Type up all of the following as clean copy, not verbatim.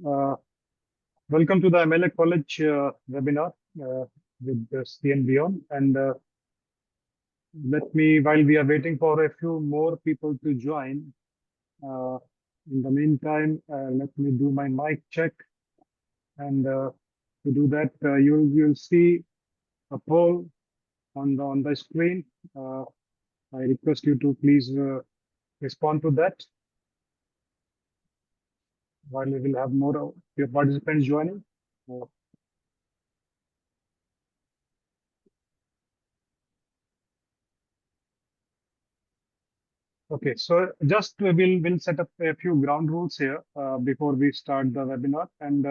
Uh, Welcome to the MLA College webinar with the C and Beyond. And while we are waiting for a few more people to join, uh, in the meantime, let me do my mic check. And to do that, you'll see a poll on the screen. I request you to please respond to that while we will have more of your participants joining. Uh, Okay, so just we'll set up a few ground rules here before we start the webinar. And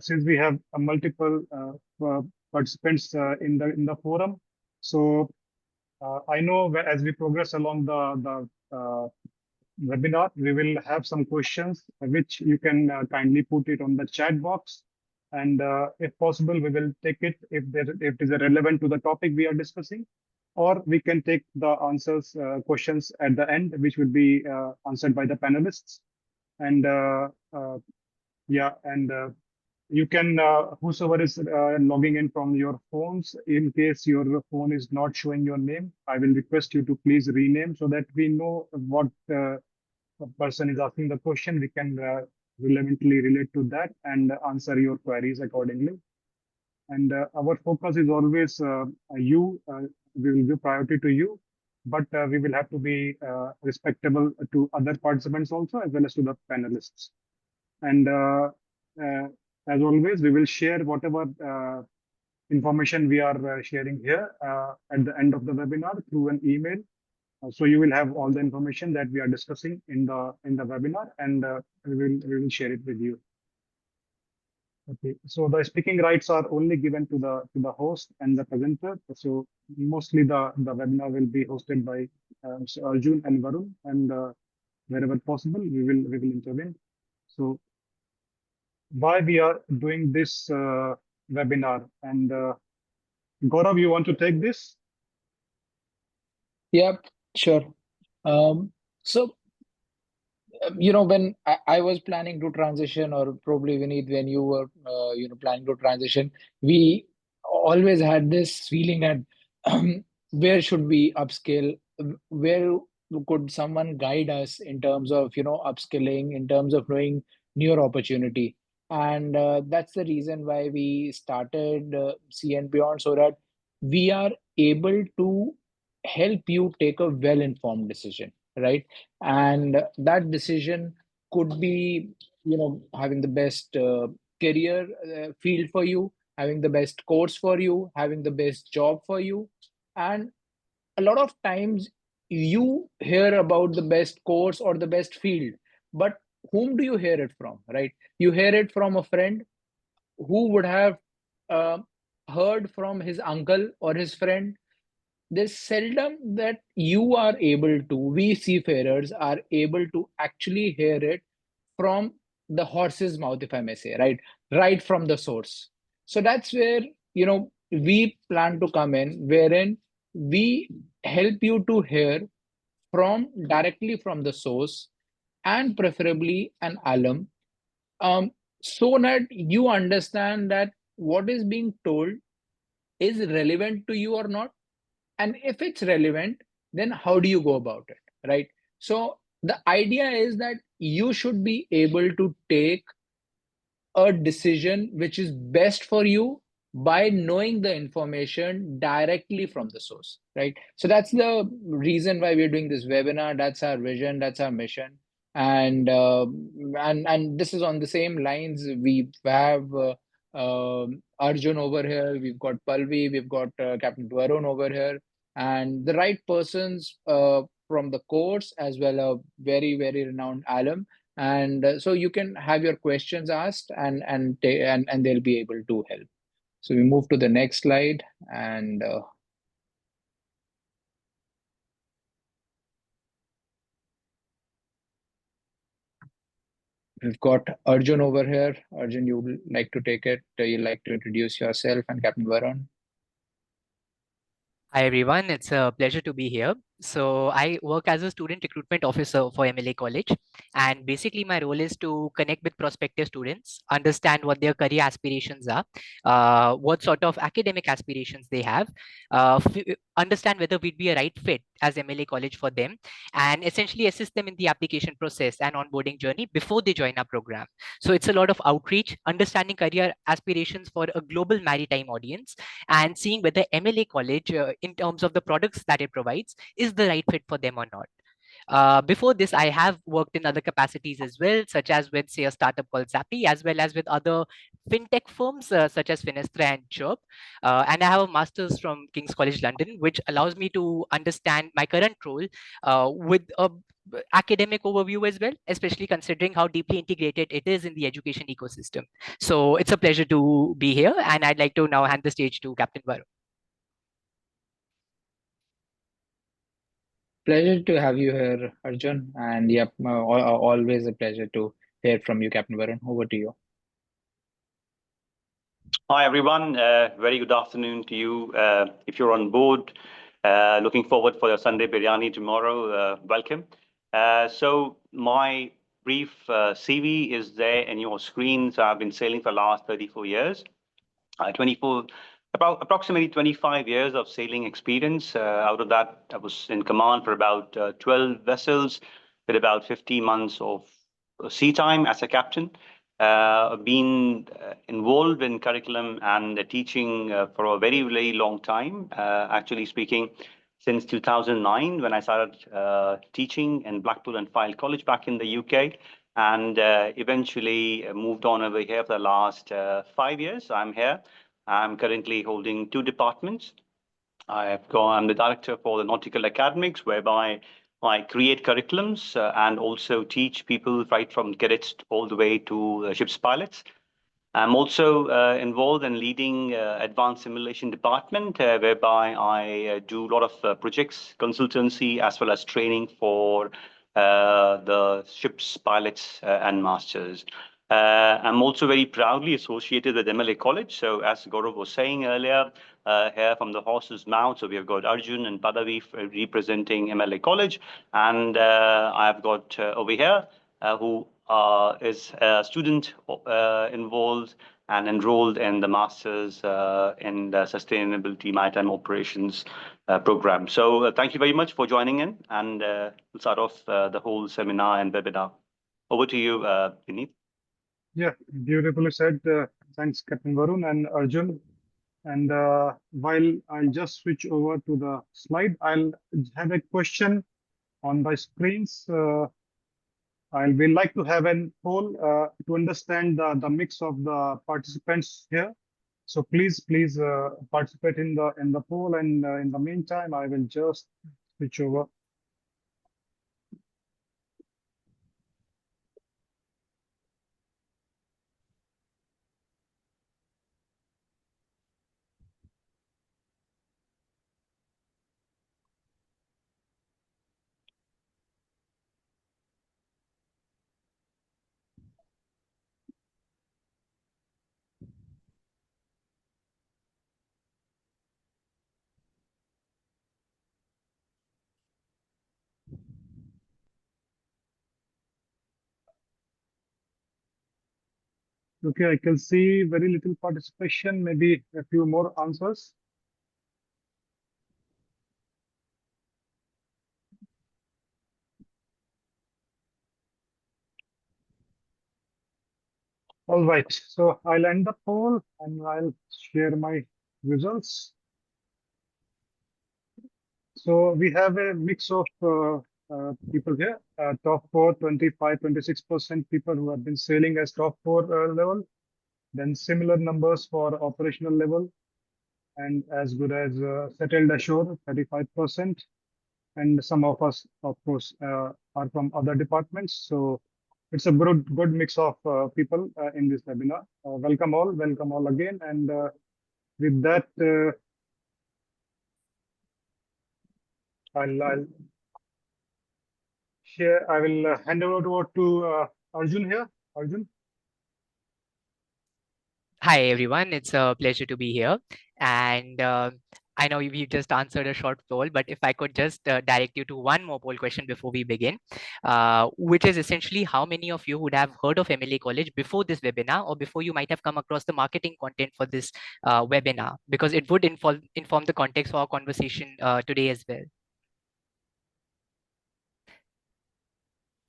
since we have multiple participants in the forum, so I know as we progress along the webinar, we will have some questions which you can kindly put it on the chat box. And if possible, we will take it if it is relevant to the topic we are discussing, or we can take the questions at the end, which will be answered by the panelists. And yeah, and you can, whosoever is logging in from your phones, in case your phone is not showing your name, I will request you to please rename so that we know what person is asking the question. We can relevantly relate to that and answer your queries accordingly. And our focus is always you. We will give priority to you, but we will have to be respectable to other participants also, as well as to the panelists. And uh, as always, we will share whatever information we are sharing here at the end of the webinar through an email. So you will have all the information that we are discussing in the webinar, and we will share it with you. Okay, so the speaking rights are only given to the host and the presenter. So mostly the webinar will be hosted by Mr. Arjun and Varun, and wherever possible, we will intervene. So why we are doing this webinar, and Gaurav, you want to take this? Yep, sure. So, when I was planning to transition, or probably Vineet, when you were, planning to transition, we always had this feeling that where should we upskill? Where could someone guide us in terms of, upskilling, in terms of knowing newer opportunity? And that's the reason why we started C and Beyond, so that we are able to help you take a well-informed decision, right? And that decision could be, having the best career field for you, having the best course for you, having the best job for you. And a lot of times you hear about the best course or the best field, but whom do you hear it from, right? You hear it from a friend who would have uh, heard from his uncle or his friend. There's seldom that you are able to, we seafarers are able to actually hear it from the horse's mouth, if I may say, right from the source. So that's where, we plan to come in, wherein we help you to hear from directly from the source, and preferably an alum, um, so that you understand that what is being told is relevant to you or not, and if it's relevant, then how do you go about it, right? So the idea is that you should be able to take a decision which is best for you by knowing the information directly from the source, right? So that's the reason why we're doing this webinar. That's our vision, that's our mission. And this is on the same lines. We have Arjun over here, we've got Palvi, we've got Captain Varun over here, and the right persons from the course, as well a very, very renowned alum. And so you can have your questions asked, and they'll be able to help. So we move to the next slide, and we've got Arjun over here. Arjun, you would like to take it? You'd like to introduce yourself, and Captain Varun? Hi everyone, it's a pleasure to be here. So I work as a student recruitment officer for MLA College, and basically my role is to connect with prospective students, understand what their career aspirations are, what sort of academic aspirations they have, understand whether we'd be a right fit as MLA College for them, and essentially assist them in the application process and onboarding journey before they join our program. So it's a lot of outreach, understanding career aspirations for a global maritime audience, and seeing whether MLA College, in terms of the products that it provides, is the right fit for them or not. Before this, I have worked in other capacities as well, such as with, say, a startup called Zappy, as well as with other fintech firms such as Finestra and Chirp. And I have a master's from King's College London, which allows me to understand my current role with a academic overview as well, especially considering how deeply integrated it is in the education ecosystem. So it's a pleasure to be here, and I'd like to now hand the stage to Captain Varun. Pleasure to have you here, Arjun. And yep, always a pleasure to hear from you, Captain Varun. Over to you. Hi, everyone. Very good afternoon to you. If you're on board, looking forward for your Sunday biryani tomorrow. Welcome. So my brief CV is there in your screen. So I've been sailing for the last 34 years. 24, about approximately 25 years of sailing experience. Out of that, I was in command for about 12 vessels with about 50 months of sea time as a captain. Been involved in curriculum and teaching for a very, very long time. Actually speaking, since 2009, when I started teaching in Blackpool and Fylde College back in the UK, and eventually moved on over here for the last 5 years. I'm here. I'm currently holding two departments. I'm the director for the Nautical Academics, whereby I create curriculums and also teach people right from cadets all the way to ship's pilots. I'm also involved in leading advanced simulation department, whereby I do a lot of projects, consultancy, as well as training for the ship's pilots and masters. I'm also very proudly associated with MLA College. So as Gaurav was saying earlier, here from the horse's mouth, so we have got Arjun and Padavi representing MLA College, and I've got over here who is a student involved and enrolled in the Masters in the Sustainability Maritime Operations program. So thank you very much for joining in, and we'll start off the whole seminar and webinar. Over to you, Vineet. Yeah, beautifully said. Thanks, Captain Varun and Arjun. And while I'll just switch over to the slide, I'll have a question on the screens. I will like to have a poll to understand the mix of the participants here. So please participate in the poll, and in the meantime, I will just switch over. Okay, I can see very little participation, maybe a few more answers. All right, so I'll end the poll and I'll share my results. So we have a mix of people here, top four, 25, 26% people who have been sailing as top four level, then similar numbers for operational level, and as good as settled ashore, 35%. And some of us, of course, are from other departments. So it's a good mix of people in this webinar. Welcome all again. And with that, I'll share. I will hand over to Arjun here. Arjun. Hi, everyone. It's a pleasure to be here. And I know you just answered a short poll, but if I could just direct you to one more poll question before we begin, which is essentially how many of you would have heard of MLA College before this webinar, or before you might have come across the marketing content for this webinar, because it would inform the context for our conversation today as well.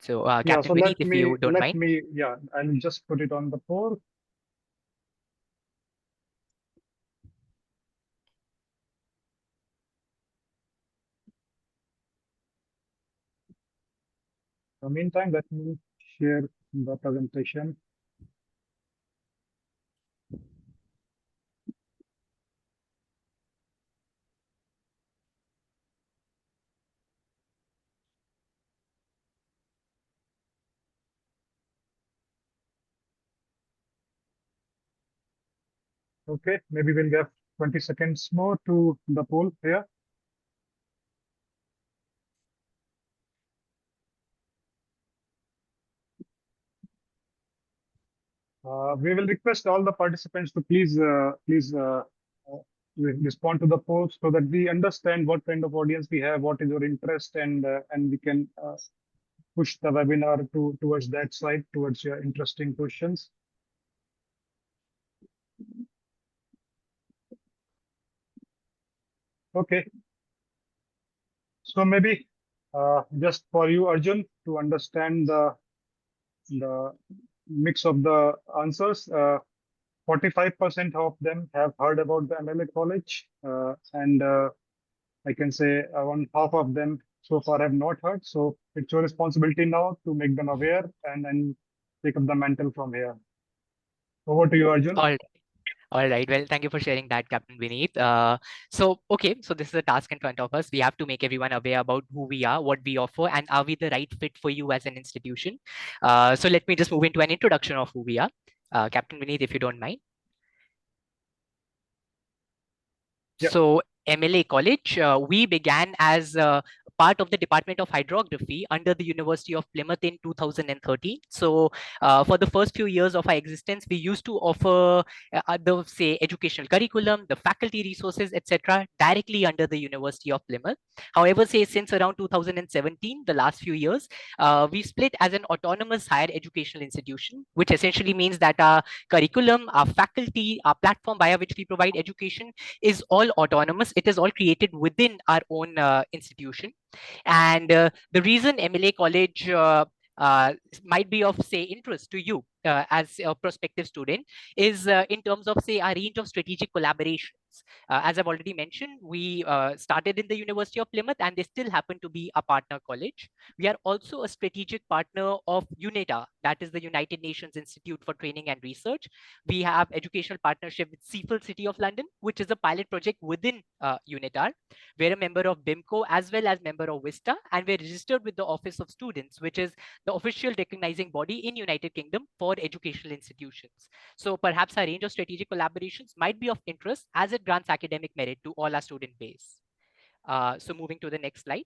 So, Captain Vineet, if you don't mind. I'll just put it on the poll. In the meantime, let me share the presentation. Okay, maybe we'll give 20 seconds more to the poll here. We will request all the participants to please respond to the poll so that we understand what kind of audience we have, what is your interest, and we can push the webinar towards that side, towards your interesting questions. Okay. So maybe just for you, Arjun, to understand the mix of the answers, 45% of them have heard about the MLA college, and I can say around half of them so far have not heard. So it's your responsibility now to make them aware and then take up the mantle from here. Over to you, Arjun. All right. Well, thank you for sharing that, Captain Vineet. Okay, so this is a task in front of us. We have to make everyone aware about who we are, what we offer, and are we the right fit for you as an institution? So let me just move into an introduction of who we are. Captain Vineet, if you don't mind. Yeah. So MLA College, we began as part of the Department of Hydrography under the University of Plymouth in 2013. So for the first few years of our existence, we used to offer the, say, educational curriculum, the faculty resources, etc., directly under the University of Plymouth. However, say since around 2017, the last few years, we split as an autonomous higher educational institution, which essentially means that our curriculum, our faculty, our platform via which we provide education is all autonomous. It is all created within our own institution. And the reason MLA College might be of, say, interest to you as a prospective student is in terms of, say, our range of strategic collaborations. As I've already mentioned, we started in the University of Plymouth, and they still happen to be a partner college. We are also a strategic partner of UNITA, that is the United Nations Institute for Training and Research. We have educational partnership with Seafield City of London, which is a pilot project within UNITA. We're a member of BIMCO as well as member of VISTA, and we're registered with the Office of Students, which is the official recognizing body in United Kingdom for educational institutions. So perhaps our range of strategic collaborations might be of interest as it grants academic merit to all our student base. So moving to the next slide.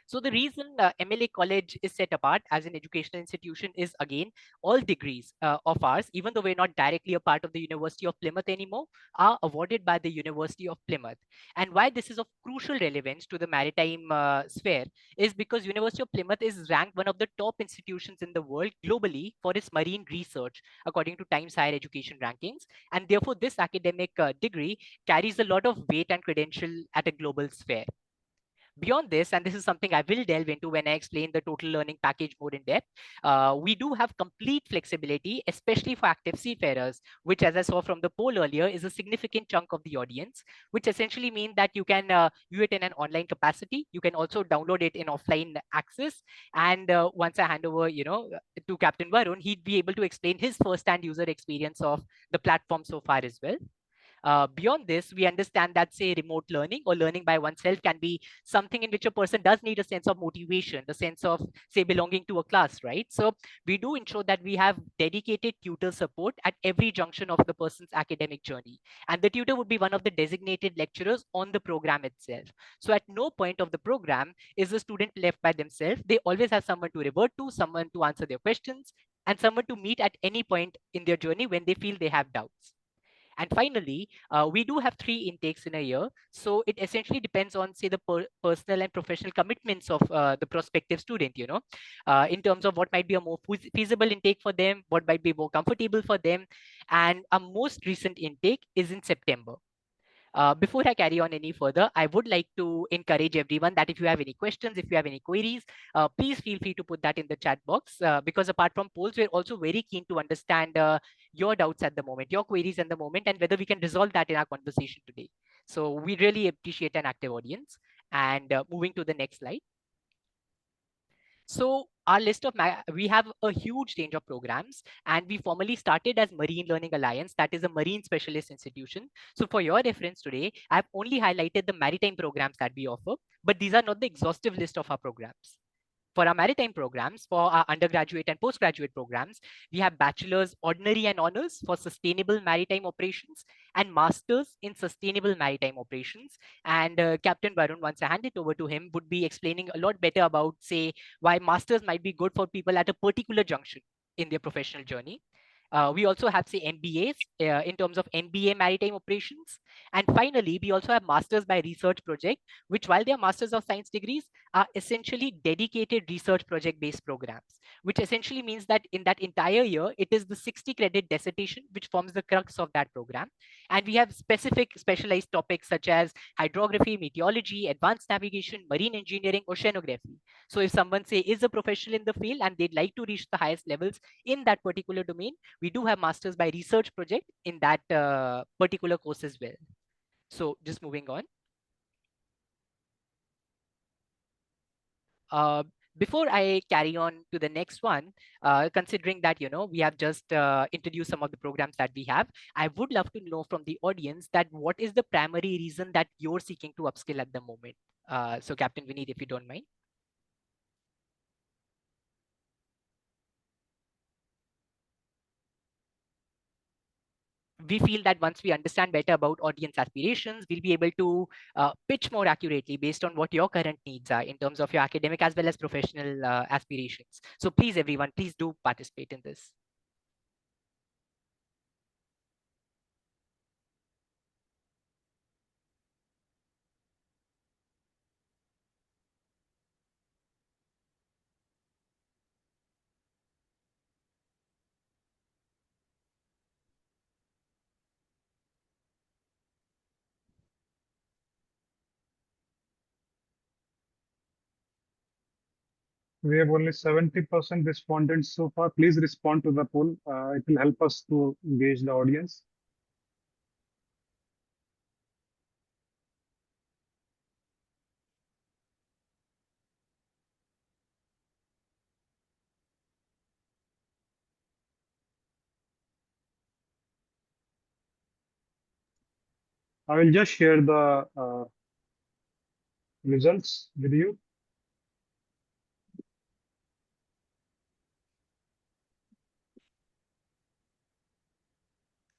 So the reason MLA College is set apart as an educational institution is, again, all degrees of ours, even though we're not directly a part of the University of Plymouth anymore, are awarded by the University of Plymouth. And why this is of crucial relevance to the maritime sphere is because University of Plymouth is ranked one of the top institutions in the world globally for its marine research, according to Times Higher Education rankings. And therefore, this academic degree carries a lot of weight and credential at a global sphere. Beyond this, and this is something I will delve into when I explain the total learning package more in depth, we do have complete flexibility, especially for active seafarers, which, as I saw from the poll earlier, is a significant chunk of the audience, which essentially means that you can view it in an online capacity. You can also download it in offline access. And once I hand over, to Captain Varun, he'd be able to explain his first-hand user experience of the platform so far as well. Beyond this, we understand that, say, remote learning or learning by oneself can be something in which a person does need a sense of motivation, the sense of, say, belonging to a class, right? So we do ensure that we have dedicated tutor support at every junction of the person's academic journey. And the tutor would be one of the designated lecturers on the program itself. So at no point of the program is the student left by themselves. They always have someone to revert to, someone to answer their questions, and someone to meet at any point in their journey when they feel they have doubts. And finally, we do have 3 intakes in a year. So it essentially depends on, say, the personal and professional commitments of the prospective student, in terms of what might be a more feasible intake for them, what might be more comfortable for them. And a most recent intake is in September. Before I carry on any further, I would like to encourage everyone that if you have any questions, if you have any queries, please feel free to put that in the chat box, because apart from polls, we're also very keen to understand your doubts at the moment, your queries at the moment, and whether we can resolve that in our conversation today. So we really appreciate an active audience. And moving to the next slide. So our list of, we have a huge range of programs, and we formally started as Marine Learning Alliance, that is a marine specialist institution. So for your reference today, I've only highlighted the maritime programs that we offer, but these are not the exhaustive list of our programs. For our maritime programs, for our undergraduate and postgraduate programs, we have bachelor's ordinary and honors for sustainable maritime operations and master's in sustainable maritime operations. And Captain Varun, once I hand it over to him, would be explaining a lot better about, say, why masters might be good for people at a particular junction in their professional journey. We also have, say, MBAs in terms of MBA maritime operations. And finally, we also have masters by research project, which, while they are masters of science degrees, are essentially dedicated research project based programs, which essentially means that in that entire year, it is the 60 credit dissertation which forms the crux of that program. And we have specific specialized topics such as hydrography, meteorology, advanced navigation, marine engineering, oceanography. So if someone, say, is a professional in the field and they'd like to reach the highest levels in that particular domain, we do have masters by research project in that particular course as well. So just moving on. Before I carry on to the next one, considering that, we have just introduced some of the programs that we have, I would love to know from the audience that what is the primary reason that you're seeking to upskill at the moment? So Captain Vineet, if you don't mind. We feel that once we understand better about audience aspirations, we'll be able to pitch more accurately based on what your current needs are in terms of your academic as well as professional aspirations. So please, everyone, please do participate in this. We have only 70% respondents so far. Please respond to the poll. It will help us to gauge the audience. I will just share the results with you.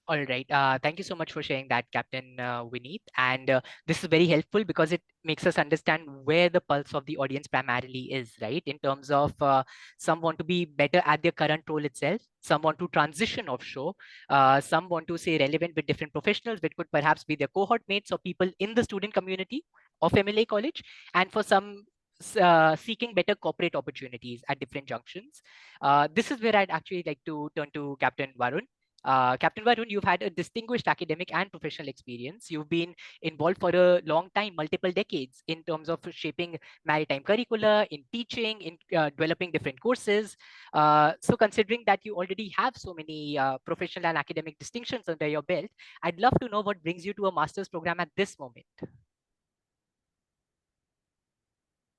All right. Thank you so much for sharing that, Captain Vineet. And this is very helpful because it makes us understand where the pulse of the audience primarily is, right? In terms of some want to be better at their current role itself, some want to transition offshore, some want to say relevant with different professionals, which could perhaps be their cohort mates or people in the student community of MLA college, and for some seeking better corporate opportunities at different junctions. This is where I'd actually like to turn to Captain Varun. Captain Varun, you've had a distinguished academic and professional experience. You've been involved for a long time, multiple decades, in terms of shaping maritime curricula, in teaching, in developing different courses. So considering that you already have so many professional and academic distinctions under your belt, I'd love to know what brings you to a master's program at this moment.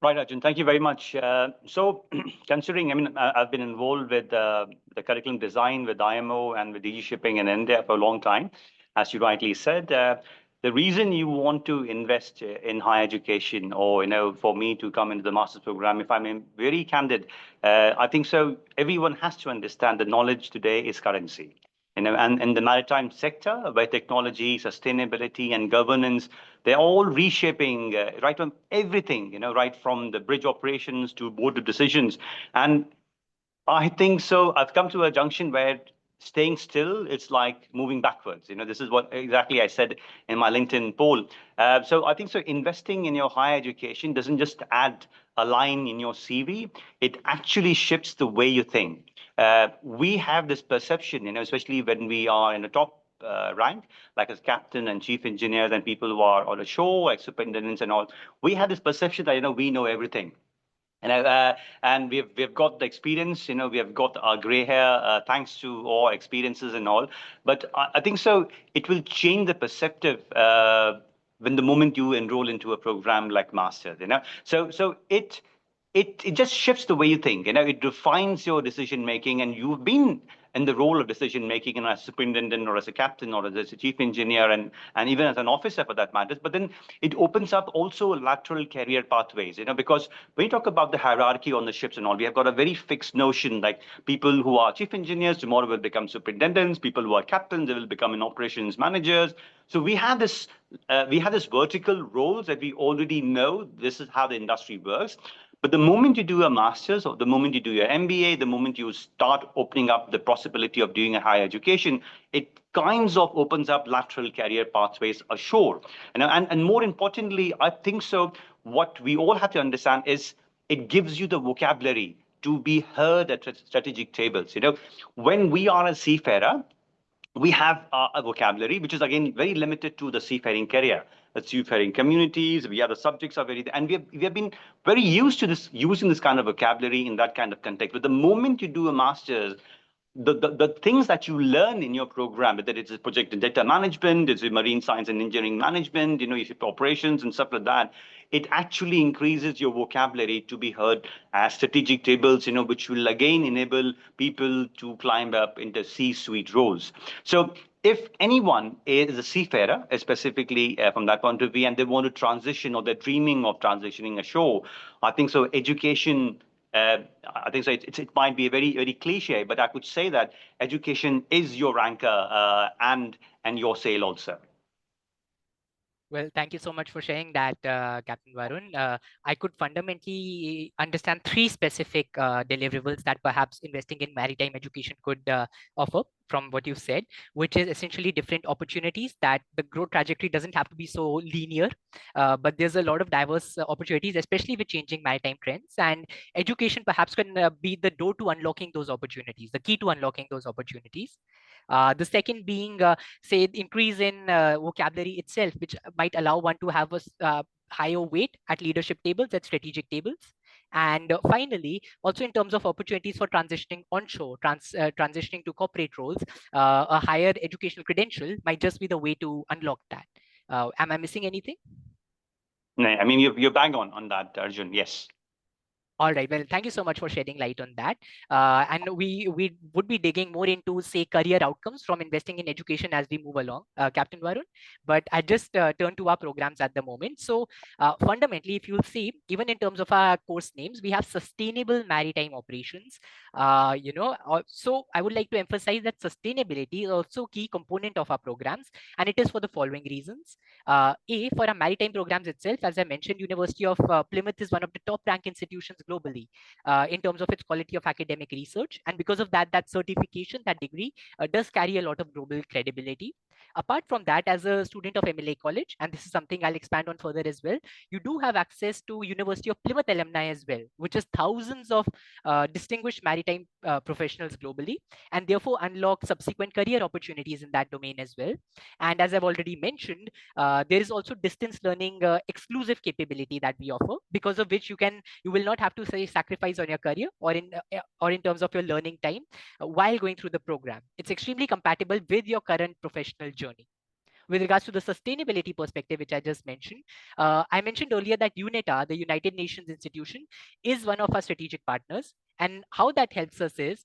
Right, Arjun, thank you very much. So considering, I've been involved with the curriculum design with IMO and with DG Shipping in India for a long time, as you rightly said. The reason you want to invest in higher education, or, for me to come into the master's program, if I'm very candid, I think so everyone has to understand that knowledge today is currency. And in the maritime sector, where technology, sustainability, and governance, they're all reshaping right from everything, right from the bridge operations to board decisions. And I think so I've come to a junction where staying still, it's like moving backwards. This is what exactly I said in my LinkedIn poll. So I think so investing in your higher education doesn't just add a line in your CV, it actually shifts the way you think. We have this perception, especially when we are in a top rank, like as captain and chief engineers and people who are on a show, like superintendents and all, we have this perception that, we know everything. And we've got the experience, we have got our gray hair thanks to all experiences and all. But I think so it will change the perceptive when the moment you enroll into a program like masters. So it just shifts the way you think. It refines your decision making, and you've been in the role of decision making, as a superintendent or as a captain or as a chief engineer and even as an officer for that matters. But then it opens up also lateral career pathways, because when you talk about the hierarchy on the ships and all, we have got a very fixed notion, like people who are chief engineers tomorrow will become superintendents, people who are captains, they will become in operations managers. So we have this vertical roles that we already know this is how the industry works. But the moment you do a master's, or the moment you do your MBA, the moment you start opening up the possibility of doing a higher education, it kinds of opens up lateral career pathways ashore. And more importantly, I think so, what we all have to understand is it gives you the vocabulary to be heard at strategic tables. When we are a seafarer, we have a vocabulary which is again very limited to the seafaring career. The seafaring communities, we have the subjects are very, and we have been very used to this, using this kind of vocabulary in that kind of context. But the moment you do a master's, the things that you learn in your program, whether it's project and data management, it's marine science and engineering management, you have operations and stuff like that, it actually increases your vocabulary to be heard as strategic tables, which will again enable people to climb up into C-suite roles. So if anyone is a seafarer, specifically from that point of view, and they want to transition, or they're dreaming of transitioning ashore, I think so education, I think so it might be a very, very cliche, but I could say that education is your anchor and your sail also. Well, thank you so much for sharing that, Captain Varun. I could fundamentally understand three specific deliverables that perhaps investing in maritime education could offer from what you said, which is essentially different opportunities, that the growth trajectory doesn't have to be so linear, but there's a lot of diverse opportunities, especially with changing maritime trends. And education perhaps can be the door to unlocking those opportunities, the key to unlocking those opportunities. The second being, say, increase in vocabulary itself, which might allow one to have a higher weight at leadership tables, at strategic tables. And finally, also in terms of opportunities for transitioning onshore, transitioning to corporate roles, a higher educational credential might just be the way to unlock that. Am I missing anything? No, I mean, you're bang on that, Arjun. Yes. All right. Well, thank you so much for shedding light on that. And we would be digging more into, say, career outcomes from investing in education as we move along, Captain Varun. But I just turn to our programs at the moment. So fundamentally, if you'll see, even in terms of our course names, we have sustainable maritime operations. So I would like to emphasize that sustainability is also a key component of our programs, and it is for the following reasons. For our maritime programs itself, as I mentioned, University of Plymouth is one of the top ranked institutions globally in terms of its quality of academic research. And because of that, that certification, that degree does carry a lot of global credibility. Apart from that, as a student of MLA college, and this is something I'll expand on further as well, you do have access to University of Plymouth alumni as well, which is thousands of distinguished maritime professionals globally, and therefore unlock subsequent career opportunities in that domain as well. And as I've already mentioned, there is also distance learning exclusive capability that we offer, because of which you will not have to say sacrifice on your career or in terms of your learning time while going through the program. It's extremely compatible with your current professional journey. With regards to the sustainability perspective, which I just mentioned, I mentioned earlier that UNITA, the United Nations institution, is one of our strategic partners. And how that helps us is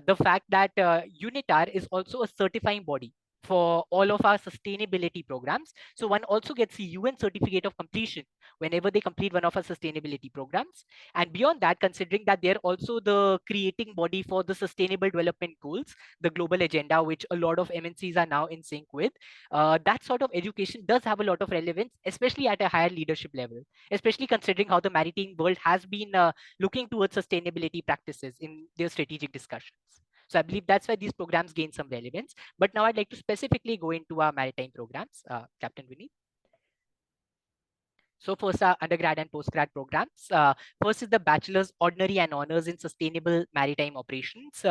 the fact that UNITAR is also a certifying body for all of our sustainability programs. So one also gets the UN certificate of completion whenever they complete one of our sustainability programs. And beyond that, considering that they're also the creating body for the sustainable development goals, the global agenda, which a lot of MNCs are now in sync with, that sort of education does have a lot of relevance, especially at a higher leadership level, especially considering how the maritime world has been looking towards sustainability practices in their strategic discussions. So I believe that's why these programs gain some relevance. But now I'd like to specifically go into our maritime programs, Captain Vineet. So first are undergrad and postgrad programs. First is the Bachelor's Ordinary and Honors in Sustainable Maritime Operations.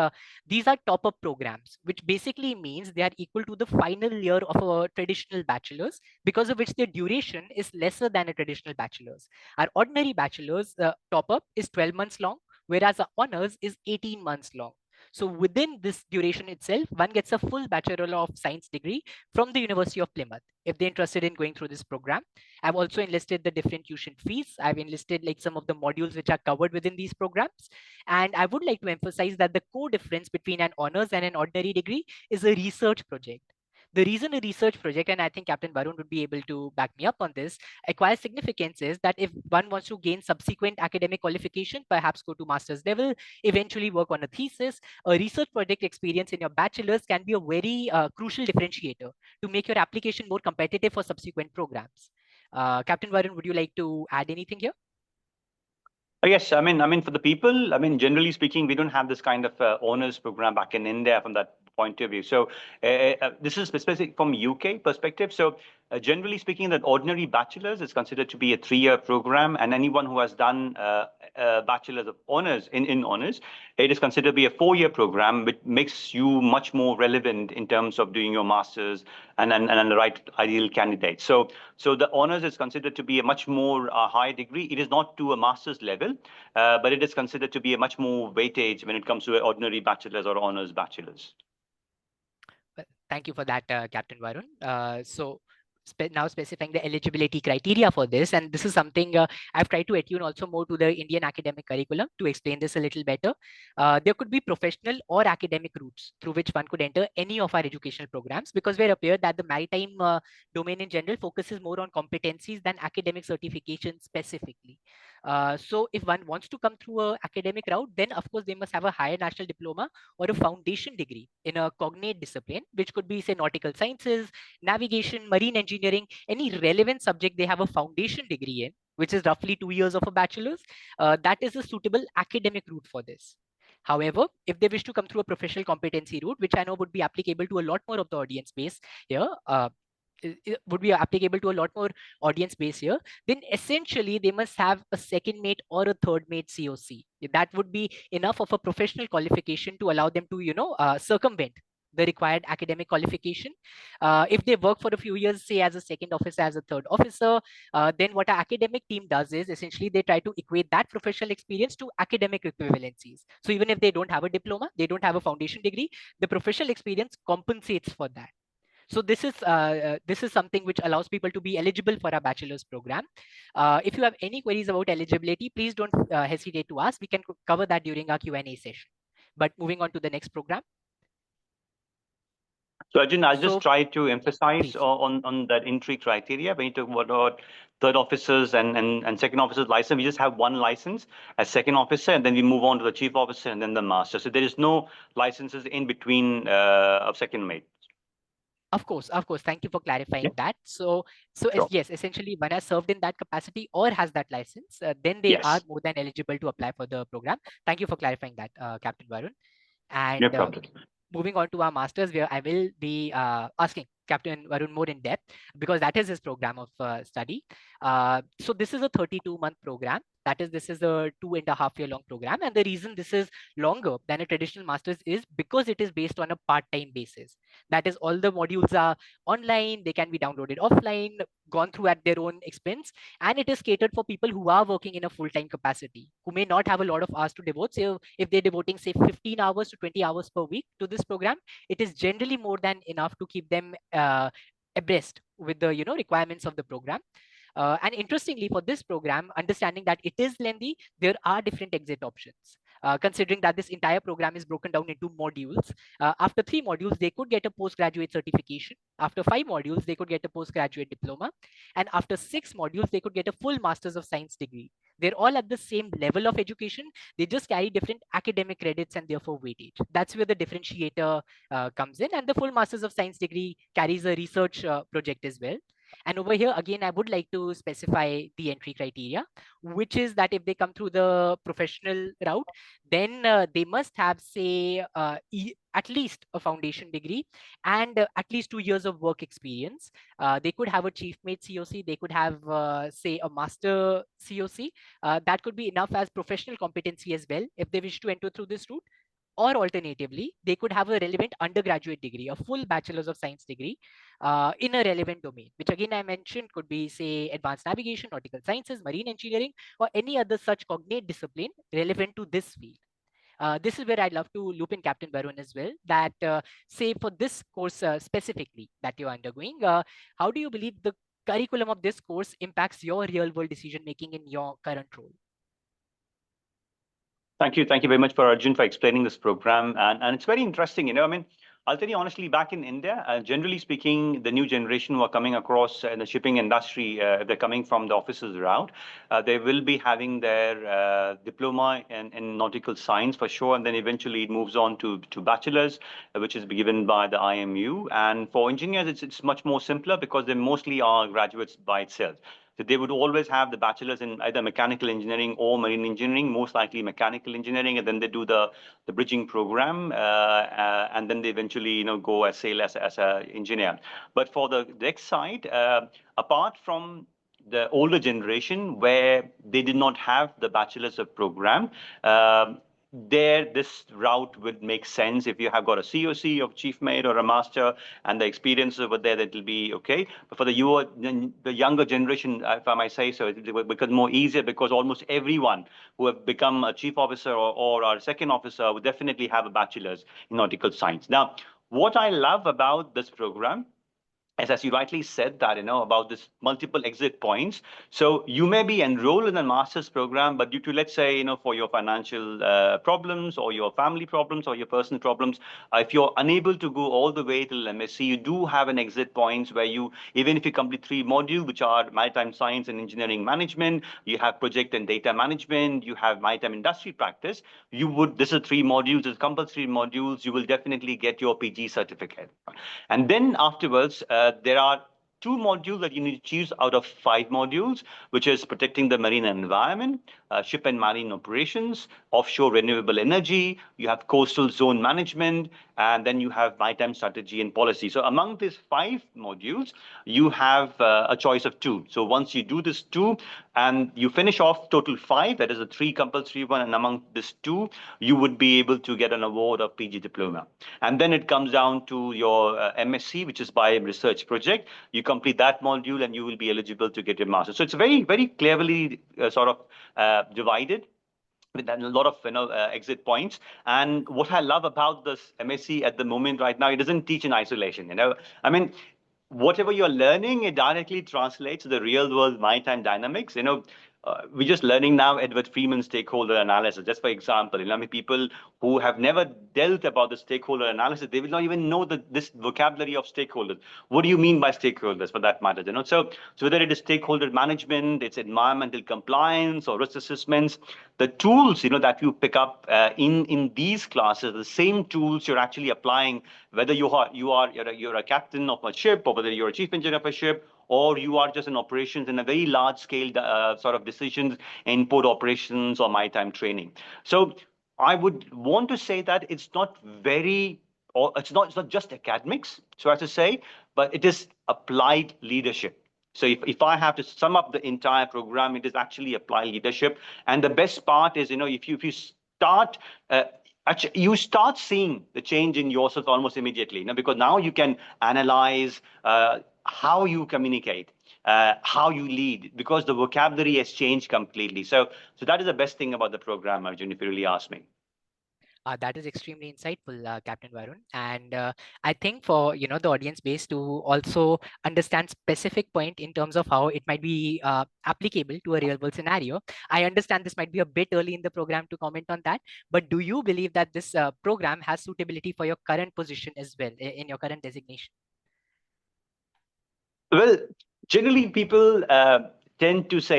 These are top-up programs, which basically means they are equal to the final year of a traditional bachelor's, because of which their duration is lesser than a traditional bachelor's. Our ordinary bachelor's top-up is 12 months long, whereas our honors is 18 months long. So within this duration itself, one gets a full Bachelor of Science degree from the University of Plymouth if they're interested in going through this program. I've also enlisted the different tuition fees. I've enlisted like some of the modules which are covered within these programs. And I would like to emphasize that the core difference between an honors and an ordinary degree is a research project. The reason a research project, and I think Captain Varun would be able to back me up on this, acquires significance is that if one wants to gain subsequent academic qualification, perhaps go to master's level, eventually work on a thesis, a research project experience in your bachelor's can be a very crucial differentiator to make your application more competitive for subsequent programs. Captain Varun, would you like to add anything here? Yes, I mean, for the people, generally speaking, we don't have this kind of honors program back in India from that point of view. So this is specific from UK perspective. So generally speaking, that ordinary bachelor's is considered to be a 3-year program, and anyone who has done bachelor's of honors in honors, it is considered to be a 4-year program, which makes you much more relevant in terms of doing your master's and the right ideal candidate. So the honors is considered to be a much more high degree. It is not to a master's level, but it is considered to be a much more weightage when it comes to ordinary bachelor's or honors bachelor's. Thank you for that, Captain Varun. So now specifying the eligibility criteria for this, and this is something I've tried to attune also more to the Indian academic curriculum to explain this a little better. There could be professional or academic routes through which one could enter any of our educational programs, because we're aware that the maritime domain in general focuses more on competencies than academic certification specifically. So if one wants to come through an academic route, then of course they must have a higher national diploma or a foundation degree in a cognate discipline, which could be say nautical sciences, navigation, marine engineering, any relevant subject they have a foundation degree in, which is roughly 2 years of a bachelor's. That is a suitable academic route for this. However, if they wish to come through a professional competency route, which I know would be applicable to a lot more of the audience base here, it would be applicable to a lot more audience base here, then essentially they must have a second mate or a third mate COC. That would be enough of a professional qualification to allow them to, circumvent the required academic qualification. If they work for a few years, say as a second officer, as a third officer, then what our academic team does is essentially they try to equate that professional experience to academic equivalencies. So even if they don't have a diploma, they don't have a foundation degree, the professional experience compensates for that. So this is something which allows people to be eligible for our bachelor's program. If you have any queries about eligibility, please don't hesitate to ask. We can cover that during our Q&A session. But moving on to the next program. So Arjun, I'll just try to emphasize on that entry criteria. When you talk about third officers and second officers license, we just have one license as second officer, and then we move on to the chief officer and then the master. So there is no licenses in between of second mate. Of course. Thank you for clarifying that. So sure. Yes, essentially one has served in that capacity or has that license, then they are more than eligible to apply for the program. Thank you for clarifying that, Captain Varun. And no problem. Moving on to our masters, where I will be asking Captain Varun more in depth, because that is his program of study. So this is a 32-month program. That is, this is a 2.5-year long program. And the reason this is longer than a traditional master's is because it is based on a part-time basis. That is, all the modules are online, they can be downloaded offline, gone through at their own expense. And it is catered for people who are working in a full-time capacity, who may not have a lot of hours to devote. So if they're devoting, say, 15 hours to 20 hours per week to this program, it is generally more than enough to keep them abreast with the requirements of the program. And interestingly, for this program, understanding that it is lengthy, there are different exit options. Considering that this entire program is broken down into modules. After 3 modules, they could get a postgraduate certification. After 5 modules, they could get a postgraduate diploma. And after 6 modules, they could get a full Masters of Science degree. They're all at the same level of education. They just carry different academic credits and therefore weightage. That's where the differentiator comes in. And the full Masters of Science degree carries a research project as well. And over here, again, I would like to specify the entry criteria, which is that if they come through the professional route, then they must have, say, at least a foundation degree and at least 2 years of work experience. They could have a chief mate COC. They could have, say, a master COC. That could be enough as professional competency as well if they wish to enter through this route. Or alternatively, they could have a relevant undergraduate degree, a full bachelor's of science degree in a relevant domain, which again I mentioned could be, say, advanced navigation, nautical sciences, marine engineering, or any other such cognate discipline relevant to this field. This is where I'd love to loop in Captain Varun as well, that say for this course specifically that you're undergoing, how do you believe the curriculum of this course impacts your real world decision making in your current role? Thank you. Thank you very much for Arjun for explaining this program. And it's very interesting, I mean, I'll tell you honestly, back in India, generally speaking, the new generation who are coming across in the shipping industry, if they're coming from the officers route, they will be having their diploma in nautical science for sure. And then eventually it moves on to bachelor's, which is given by the IMU. And for engineers, it's much more simpler because they mostly are graduates by itself. So they would always have the bachelor's in either mechanical engineering or marine engineering, most likely mechanical engineering, and then they do the bridging program, and then they eventually go as sail as an engineer. But for the next side, apart from the older generation where they did not have the bachelor's of program, this route would make sense if you have got a COC of chief mate or a master and the experience over there, that will be okay. But for the younger generation, if I might say so, it will become more easier because almost everyone who have become a chief officer or a second officer would definitely have a bachelor's in nautical science. Now, what I love about this program, as you rightly said, that about this multiple exit points. So you may be enrolled in a master's program, but due to, let's say, for your financial problems or your family problems or your personal problems, if you're unable to go all the way till MSc, you do have an exit points where you, even if you complete 3 modules, which are maritime science and engineering management, you have project and data management, you have maritime industry practice, this is 3 modules, it's compulsory modules, you will definitely get your PG certificate. And then afterwards, there are 2 modules that you need to choose out of 5 modules, which is protecting the marine environment, ship and marine operations, offshore renewable energy, you have coastal zone management, and then you have maritime strategy and policy. So among these 5 modules, you have a choice of 2. So once you do this 2 and you finish off total 5, that is a 3 compulsory one, and among this 2, you would be able to get an award of PG diploma. And then it comes down to your MSc, which is by research project. You complete that module and you will be eligible to get your master. So it's very, very cleverly sort of divided with a lot of exit points. And what I love about this MSc at the moment right now, it doesn't teach in isolation. I mean, whatever you're learning, it directly translates to the real world maritime dynamics. We're just learning now Edward Freeman's stakeholder analysis. Just for example, people who have never dealt about the stakeholder analysis, they will not even know this vocabulary of stakeholders. What do you mean by stakeholders, for that matter? So whether it is stakeholder management, it's environmental compliance or risk assessments, the tools that you pick up in these classes, the same tools you're actually applying, whether you're a captain of a ship, or whether you're a chief engineer of a ship, or you are just in operations in a very large scale sort of decisions in port operations or maritime training. So I would want to say that it's not just academics, so as to say, but it is applied leadership. So if I have to sum up the entire program, it is actually applied leadership. And the best part is, if you start actually, you start seeing the change in yourself almost immediately, because now you can analyze how you communicate, how you lead, because the vocabulary has changed completely. So that is the best thing about the program, Arjun, if you really ask me. That is extremely insightful, Captain Varun. And I think for the audience base to also understand specific point in terms of how it might be applicable to a real world scenario. I understand this might be a bit early in the program to comment on that, but do you believe that this program has suitability for your current position as well, in your current designation? Well, generally people tend to say,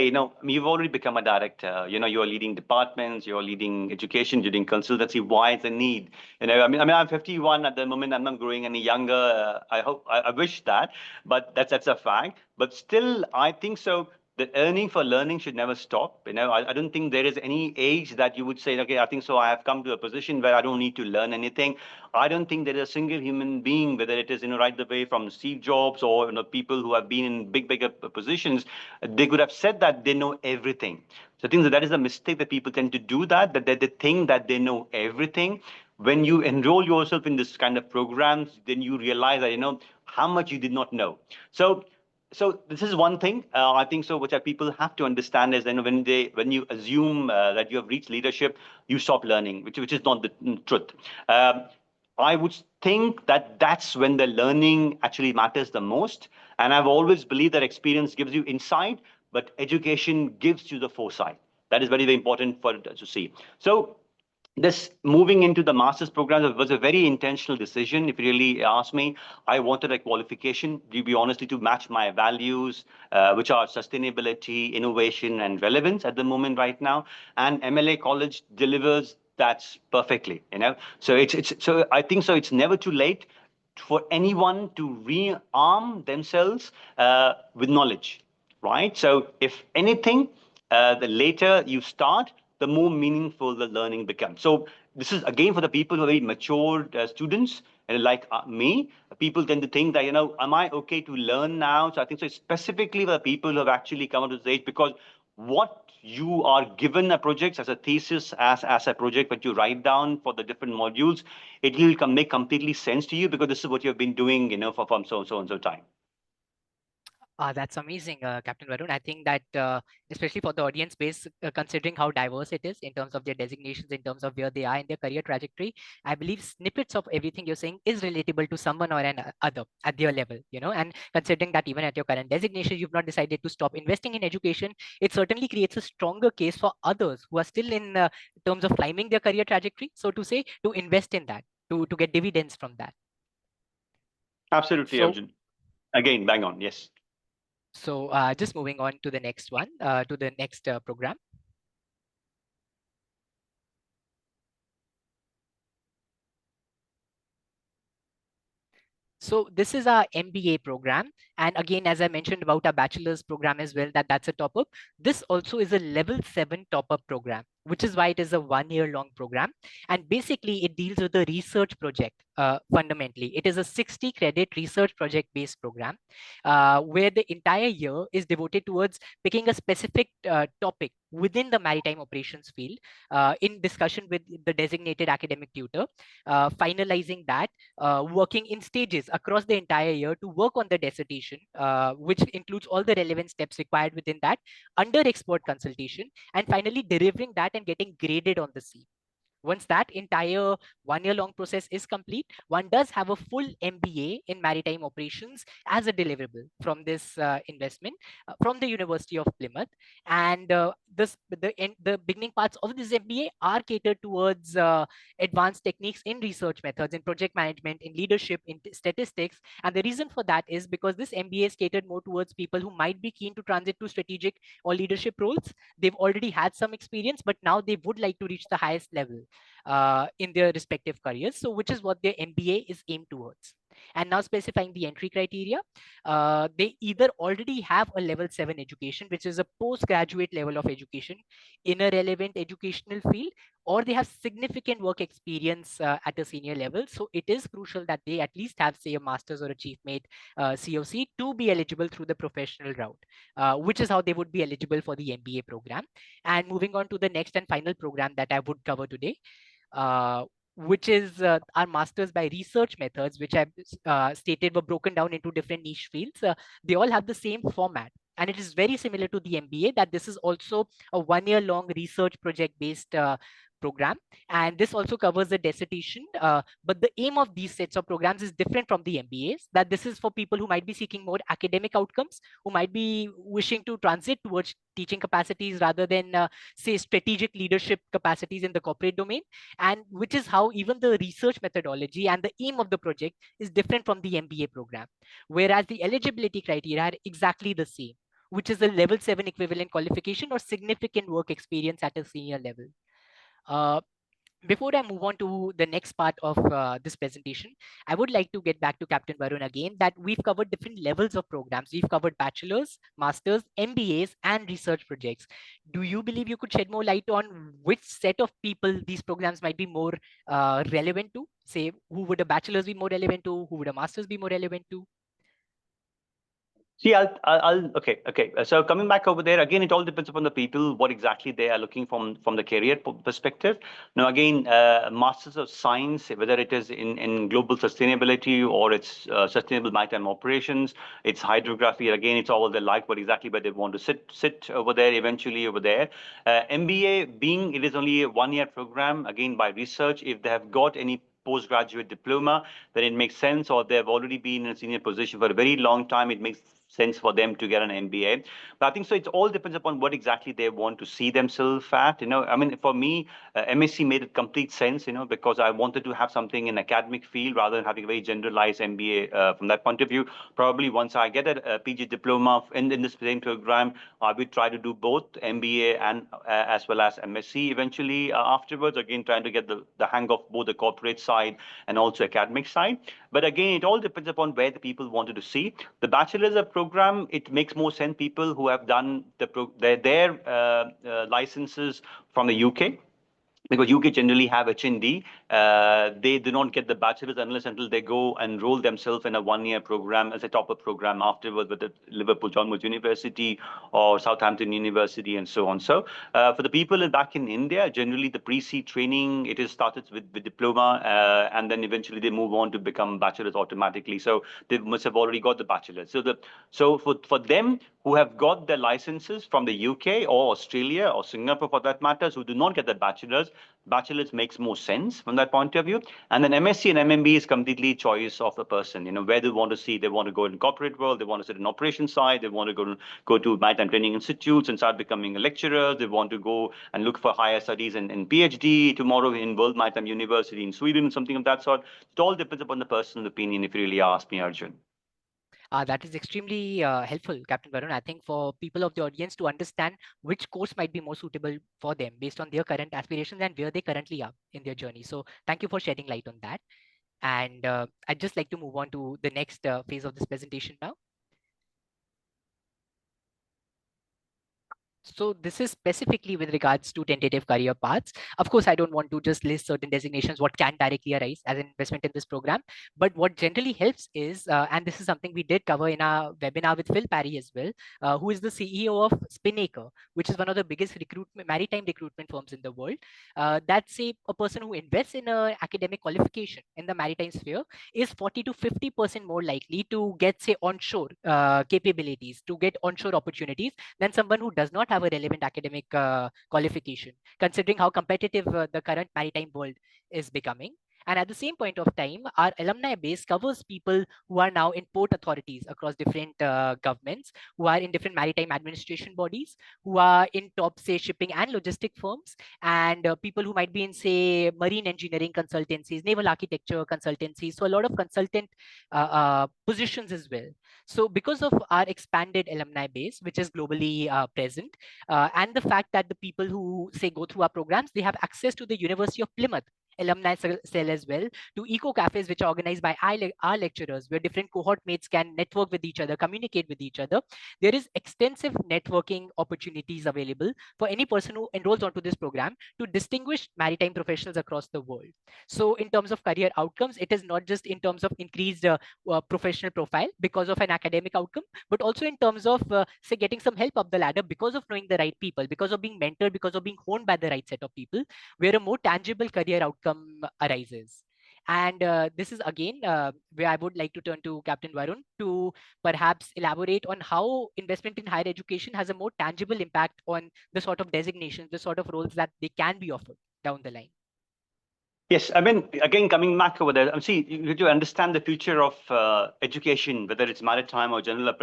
you've already become a director, you're leading departments, you're leading education, you're doing consultancy. Why is the need? I'm 51 at the moment. I'm not growing any younger. I wish that, but that's a fact. But still, I think so. The earning for learning should never stop. I don't think there is any age that you would say, okay, I think so. I have come to a position where I don't need to learn anything. I don't think there is a single human being, whether it is, right the way from Steve Jobs or, people who have been in bigger positions, they could have said that they know everything. So I think that is a mistake that people tend to do that they think that they know everything. When you enroll yourself in this kind of programs, then you realize that, how much you did not know. So this is one thing I think so, which people have to understand is then when you assume that you have reached leadership, you stop learning, which is not the truth. I would think that that's when the learning actually matters the most. And I've always believed that experience gives you insight, but education gives you the foresight. That is very, very important for to see. So this moving into the master's program was a very intentional decision. If you really ask me, I wanted a qualification, to be honestly, to match my values, which are sustainability, innovation, and relevance at the moment right now. And MLA College delivers that perfectly. So I think so. It's never too late for anyone to rearm themselves with knowledge, right? So if anything, the later you start, the more meaningful the learning becomes. So this is again for the people who are very mature students and like me. People tend to think that, am I okay to learn now? So I think so specifically for the people who have actually come to this age, because what you are given a project as a thesis, as a project that you write down for the different modules, it will make completely sense to you because this is what you've been doing, for from so and so time. That's amazing, Captain Varun. I think that especially for the audience base, considering how diverse it is in terms of their designations, in terms of where they are in their career trajectory, I believe snippets of everything you're saying is relatable to someone or an other at their level, and considering that even at your current designation, you've not decided to stop investing in education, it certainly creates a stronger case for others who are still in terms of climbing their career trajectory, so to say, to invest in that, to get dividends from that. Absolutely, Arjun. Again, bang on, yes. So just moving on to the next one, to the next program. So this is our MBA program. And again, as I mentioned about our bachelor's program as well, that's a top-up. This also is a level 7 top-up program, which is why it is a 1-year-long program. And basically, it deals with a research project. Fundamentally, it is a 60-credit research project-based program where the entire year is devoted towards picking a specific topic within the maritime operations field in discussion with the designated academic tutor, finalizing that, working in stages across the entire year to work on the dissertation, which includes all the relevant steps required within that under expert consultation, and finally delivering that and getting graded on the sea. Once that entire 1-year-long process is complete, one does have a full MBA in maritime operations as a deliverable from this investment from the University of Plymouth. And the beginning parts of this MBA are catered towards advanced techniques in research methods, in project management, in leadership, in statistics. And the reason for that is because this MBA is catered more towards people who might be keen to transit to strategic or leadership roles. They've already had some experience, but now they would like to reach the highest level in their respective careers. So which is what their MBA is aimed towards. And now specifying the entry criteria, they either already have a level 7 education, which is a postgraduate level of education in a relevant educational field, or they have significant work experience at a senior level. So it is crucial that they at least have, say, a master's or a chief mate COC to be eligible through the professional route, which is how they would be eligible for the MBA program. And moving on to the next and final program that I would cover today, which is our masters by research methods, which I've stated were broken down into different niche fields. They all have the same format. And it is very similar to the MBA, that this is also a 1-year-long research project-based program. And this also covers the dissertation. But the aim of these sets of programs is different from the MBAs, that this is for people who might be seeking more academic outcomes, who might be wishing to transit towards teaching capacities rather than, say, strategic leadership capacities in the corporate domain. And which is how even the research methodology and the aim of the project is different from the MBA program. Whereas the eligibility criteria are exactly the same. which is a level 7 equivalent qualification or significant work experience at a senior level. Before I move on to the next part of this presentation, I would like to get back to Captain Varun again, that we've covered different levels of programs. We've covered bachelor's, master's, MBAs, and research projects. Do you believe you could shed more light on which set of people these programs might be more relevant to? Say, who would a bachelor's be more relevant to? Who would a master's be more relevant to? See, okay. So coming back over there, again, it all depends upon the people, what exactly they are looking from the career perspective. Now, again, Masters of Science, whether it is in global sustainability or it's sustainable maritime operations, it's hydrography. Again, it's all they like, but exactly where they want to sit over there, eventually over there. MBA being, it is only a one-year program, again, by research, if they have got any postgraduate diploma, then it makes sense, or they've already been in a senior position for a very long time, it makes sense for them to get an MBA. But I think so it all depends upon what exactly they want to see themselves at. I mean, for me, MSc made complete sense, because I wanted to have something in academic field rather than having a very generalized MBA from that point of view. Probably once I get a PG diploma in this same program, I will try to do both MBA and as well as MSc eventually afterwards, again, trying to get the hang of both the corporate side and also academic side. But again, it all depends upon where the people wanted to see. The bachelor's program, it makes more sense people who have done their licenses from the UK. Because UK generally have HND, they do not get the bachelor's until they go and enroll themselves in a one-year program as a top-up program afterwards with the Liverpool John Moores University or Southampton University and so on. So for the people back in India, generally the pre-C training, it is started with diploma and then eventually they move on to become bachelor's automatically. So they must have already got the bachelor's. So for them who have got their licenses from the UK or Australia or Singapore for that matter, who do not get the bachelor's makes more sense from that point of view. And then MSc and MMB is completely choice of the person, where they want to see. They want to go in corporate world, they want to sit in operation side, they want to go to maritime training institutes and start becoming a lecturer, they want to go and look for higher studies in PhD tomorrow in World Maritime University in Sweden, something of that sort. It all depends upon the personal opinion, if you really ask me, Arjun. That is extremely helpful, Captain Varun. I think for people of the audience to understand which course might be more suitable for them based on their current aspirations and where they currently are in their journey. So thank you for shedding light on that. And I'd just like to move on to the next phase of this presentation now. So this is specifically with regards to tentative career paths. Of course, I don't want to just list certain designations, what can directly arise as an investment in this program. But what generally helps is, and this is something we did cover in our webinar with Phil Parry as well, who is the CEO of Spinnaker, which is one of the biggest maritime recruitment firms in the world. That's a person who invests in an academic qualification in the maritime sphere is 40 to 50% more likely to get, say, onshore capabilities, to get onshore opportunities than someone who does not have a relevant academic qualification, considering how competitive the current maritime world is becoming. And at the same point of time, our alumni base covers people who are now in port authorities across different governments, who are in different maritime administration bodies, who are in top, say, shipping and logistic firms, and people who might be in, say, marine engineering consultancies, naval architecture consultancies. So a lot of consultant positions as well. So because of our expanded alumni base, which is globally present, and the fact that the people who, say, go through our programs, they have access to the University of Plymouth alumni cell as well, to eco cafes which are organized by our lecturers, where different cohort mates can network with each other, communicate with each other. There is extensive networking opportunities available for any person who enrolls onto this program to distinguish maritime professionals across the world. So in terms of career outcomes, it is not just in terms of increased professional profile because of an academic outcome, but also in terms of, say, getting some help up the ladder because of knowing the right people, because of being mentored, because of being honed by the right set of people, where a more tangible career outcome arises. And this is again where I would like to turn to Captain Varun to perhaps elaborate on how investment in higher education has a more tangible impact on the sort of designations, the sort of roles that they can be offered down the line. Yes, I mean, again, coming back over there, see, you need to understand the future of education, whether it's maritime or general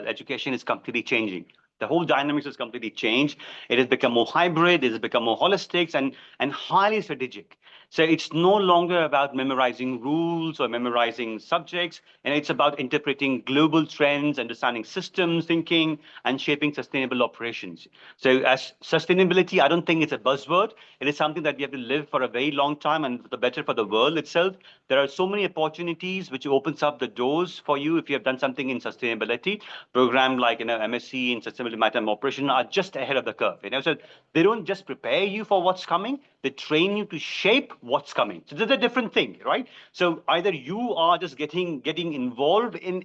education, is completely changing. The whole dynamics has completely changed. It has become more hybrid, it has become more holistic and highly strategic. So it's no longer about memorizing rules or memorizing subjects, and it's about interpreting global trends, understanding systems thinking, and shaping sustainable operations. So as sustainability, I don't think it's a buzzword. It is something that we have to live for a very long time, and the better for the world itself. There are so many opportunities which opens up the doors for you if you have done something in sustainability. Program like MSc in sustainability maritime operation are just ahead of the curve. So they don't just prepare you for what's coming; they train you to shape what's coming. So there's a different thing, right? So either you are just getting involved in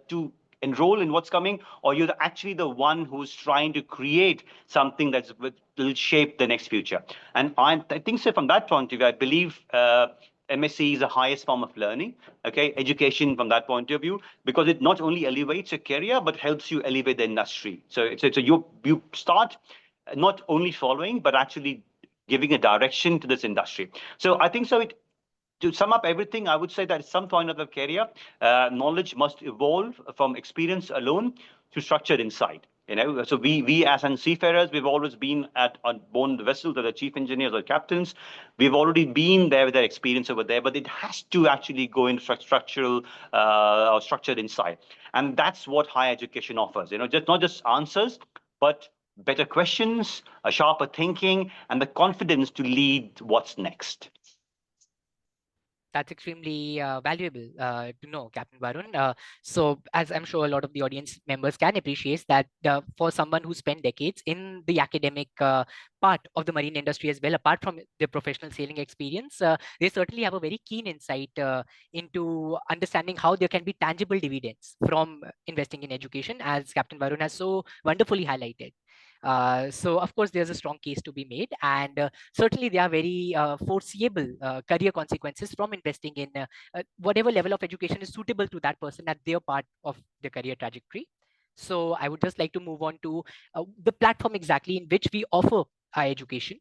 to enroll in what's coming, or you're actually the one who's trying to create something that will shape the next future. And I think so from that point of view, I believe MSc is the highest form of learning, okay, education from that point of view, because it not only elevates your career, but helps you elevate the industry. So you start not only following, but actually giving a direction to this industry. So I think so. To sum up everything, I would say that at some point of the career, knowledge must evolve from experience alone to structured insight. So we as seafarers, we've always been on board the vessel, to the chief engineers or captains. We've already been there with their experience over there, but it has to actually go into structural or structured insight, and that's what higher education offers. Just not just answers, but better questions, a sharper thinking, and the confidence to lead what's next. That's extremely valuable to know, Captain Varun. So, as I'm sure a lot of the audience members can appreciate, that for someone who spent decades in the academic part of the marine industry as well, apart from their professional sailing experience, they certainly have a very keen insight into understanding how there can be tangible dividends from investing in education, as Captain Varun has so wonderfully highlighted. So of course there's a strong case to be made, and certainly there are very foreseeable career consequences from investing in whatever level of education is suitable to that person at their part of the career trajectory. So I would just like to move on to the platform exactly in which we offer our education.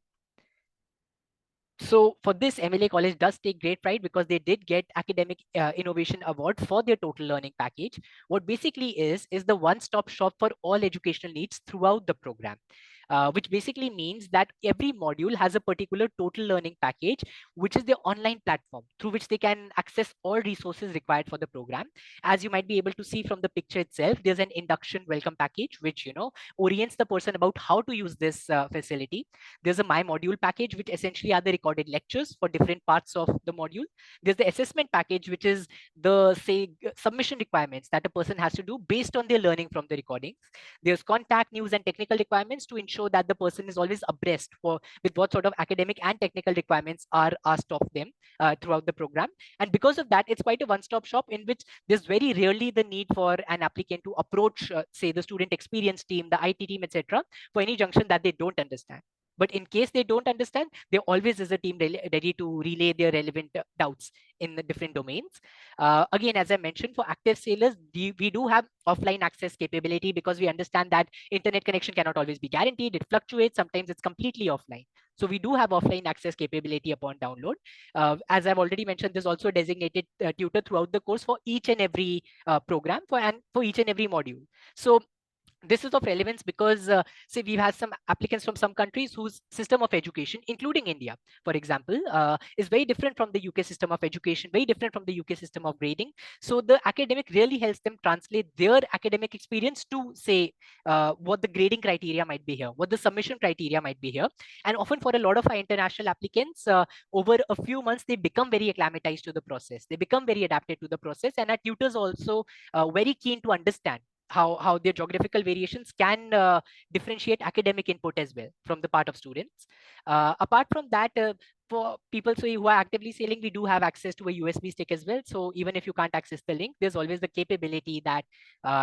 So for this, MLA College does take great pride because they did get Academic Innovation Award for their total learning package. What basically is the one-stop shop for all educational needs throughout the program. Which basically means that every module has a particular total learning package, which is the online platform through which they can access all resources required for the program. As you might be able to see from the picture itself, there's an induction welcome package, which orients the person about how to use this facility. There's a My Module package, which essentially are the recorded lectures for different parts of the module. There's the assessment package, which is the submission requirements that a person has to do based on their learning from the recordings. There's contact, news, and technical requirements to ensure that the person is always abreast with what sort of academic and technical requirements are asked of them throughout the program. And because of that, it's quite a one-stop shop in which there's very rarely the need for an applicant to approach, say, the student experience team, the IT team, etc., for any junction that they don't understand. But in case they don't understand, there always is a team ready to relay their relevant doubts in the different domains. Again, as I mentioned, for active sailors, we do have offline access capability because we understand that internet connection cannot always be guaranteed. It fluctuates. Sometimes it's completely offline. So we do have offline access capability upon download. As I've already mentioned, there's also a designated tutor throughout the course for each and every program and for each and every module. So this is of relevance because say we've had some applicants from some countries whose system of education, including India, for example, is very different from the UK system of education, very different from the UK system of grading. So the academic really helps them translate their academic experience to say what the grading criteria might be here, what the submission criteria might be here. And often for a lot of our international applicants, over a few months, they become very acclimatized to the process. They become very adapted to the process, and our tutors also very keen to understand how their geographical variations can differentiate academic input as well from the part of students. Apart from that, for people who are actively sailing, we do have access to a USB stick as well. So even if you can't access the link, there's always the capability that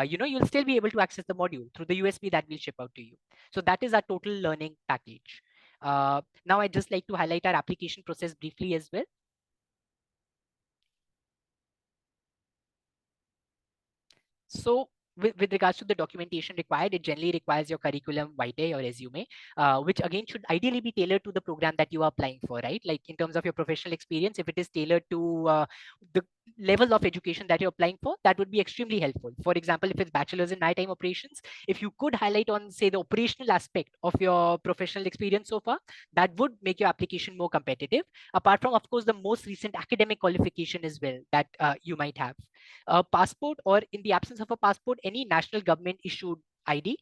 you'll still be able to access the module through the USB that we'll ship out to you. So that is our total learning package. Now I'd just like to highlight our application process briefly as well. So with regards to the documentation required, it generally requires your curriculum vitae or resume, which again should ideally be tailored to the program that you are applying for, right? Like in terms of your professional experience, if it is tailored to the level of education that you're applying for, that would be extremely helpful. For example, if it's bachelor's in maritime operations, if you could highlight on, say, the operational aspect of your professional experience so far, that would make your application more competitive. Apart from, of course, the most recent academic qualification as well that you might have. A passport, or in the absence of a passport, any national government issued ID,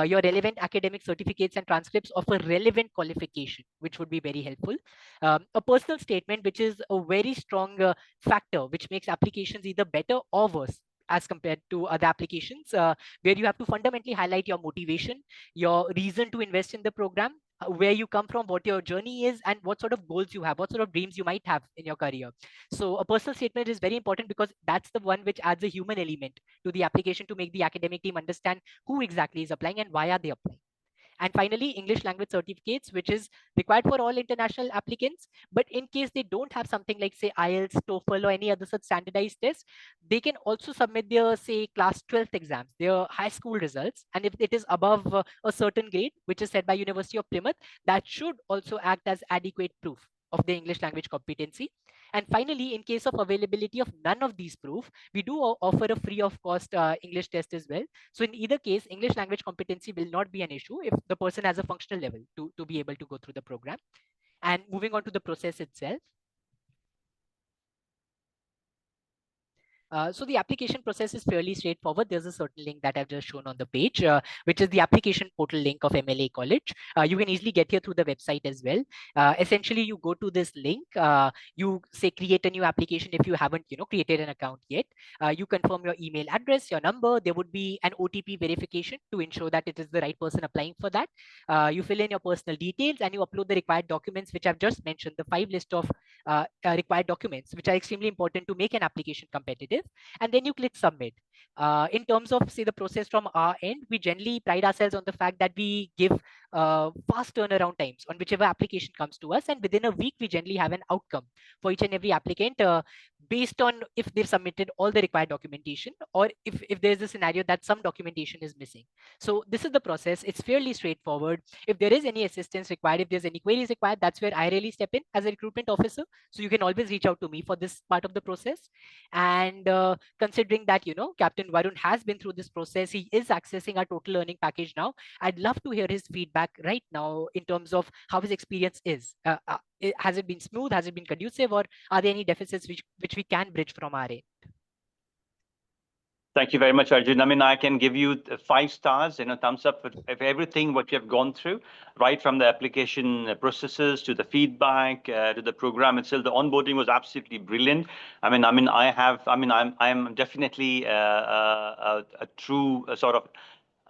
your relevant academic certificates and transcripts of a relevant qualification, which would be very helpful. A personal statement, which is a very strong factor, which makes applications either better or worse as compared to other applications, where you have to fundamentally highlight your motivation, your reason to invest in the program, where you come from, what your journey is, and what sort of goals you have, what sort of dreams you might have in your career. So a personal statement is very important because that's the one which adds a human element to the application to make the academic team understand who exactly is applying and why are they applying. And finally, English language certificates, which is required for all international applicants. But in case they don't have something like, say, IELTS, TOEFL, or any other such standardized test, they can also submit their, say, class 12th exams, their high school results. And if it is above a certain grade, which is set by University of Plymouth, that should also act as adequate proof of the English language competency. And finally, in case of availability of none of these proof, we do offer a free of cost English test as well. So in either case, English language competency will not be an issue if the person has a functional level to be able to go through the program. And moving on to the process itself. So the application process is fairly straightforward. There's a certain link that I've just shown on the page, which is the application portal link of MLA College. You can easily get here through the website as well. Essentially, you go to this link, you say create a new application if you haven't created an account yet. You confirm your email address, your number. There would be an OTP verification to ensure that it is the right person applying for that. You fill in your personal details and you upload the required documents, which I've just mentioned, the 5 list of required documents, which are extremely important to make an application competitive. And then you click submit. In terms of, say, the process from our end, we generally pride ourselves on the fact that we give fast turnaround times on whichever application comes to us, and within a week we generally have an outcome for each and every applicant based on if they've submitted all the required documentation, or if there's a scenario that some documentation is missing. So this is the process. It's fairly straightforward. If there is any assistance required, if there's any queries required, that's where I really step in as a recruitment officer. So you can always reach out to me for this part of the process. And considering that, Captain Varun has been through this process, he is accessing our total learning package now. I'd love to hear his feedback right now in terms of how his experience is. Has it been smooth? Has it been conducive? Or are there any deficits which we can bridge from our end? Thank you very much, Arjun. I mean, I can give you 5 stars, thumbs up for everything what you have gone through, right from the application processes to the feedback to the program itself. The onboarding was absolutely brilliant. I'm definitely a true sort of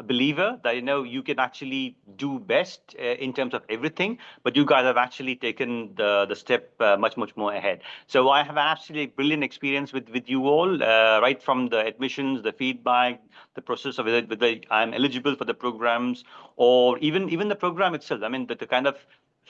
a believer that you can actually do best in terms of everything, but you guys have actually taken the step much more ahead. So I have an absolutely brilliant experience with you all, right from the admissions, the feedback, the process of whether I'm eligible for the programs, or even the program itself. I mean, the kind of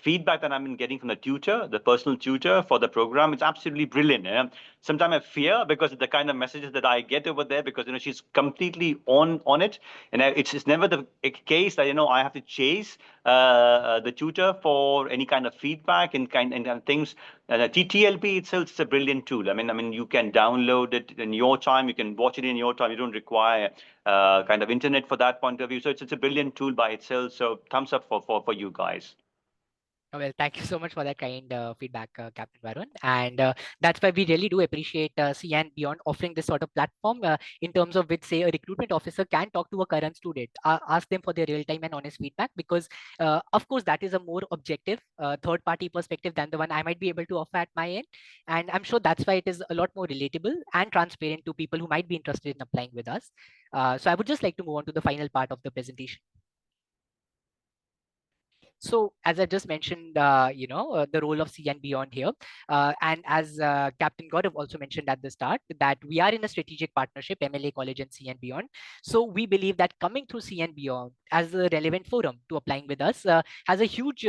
feedback that I've been getting from the tutor, the personal tutor for the program, it's absolutely brilliant. Sometimes I fear because of the kind of messages that I get over there, because she's completely on it, and it's never the case that I have to chase the tutor for any kind of feedback and things. And the TTLP itself is a brilliant tool. I mean, you can download it in your time, you can watch it in your time. You don't require kind of internet for that point of view. So it's a brilliant tool by itself. So thumbs up for you guys. Well, thank you so much for that kind feedback, Captain Varun. And that's why we really do appreciate C and Beyond offering this sort of platform in terms of which, say, a recruitment officer can talk to a current student, ask them for their real-time and honest feedback, because, of course, that is a more objective third-party perspective than the one I might be able to offer at my end. And I'm sure that's why it is a lot more relatable and transparent to people who might be interested in applying with us. So I would just like to move on to the final part of the presentation. So as I just mentioned, the role of C and Beyond here, and as Captain Gaurav also mentioned at the start, that we are in a strategic partnership, MLA College and C and Beyond. So we believe that coming through C and Beyond as a relevant forum to applying with us has a huge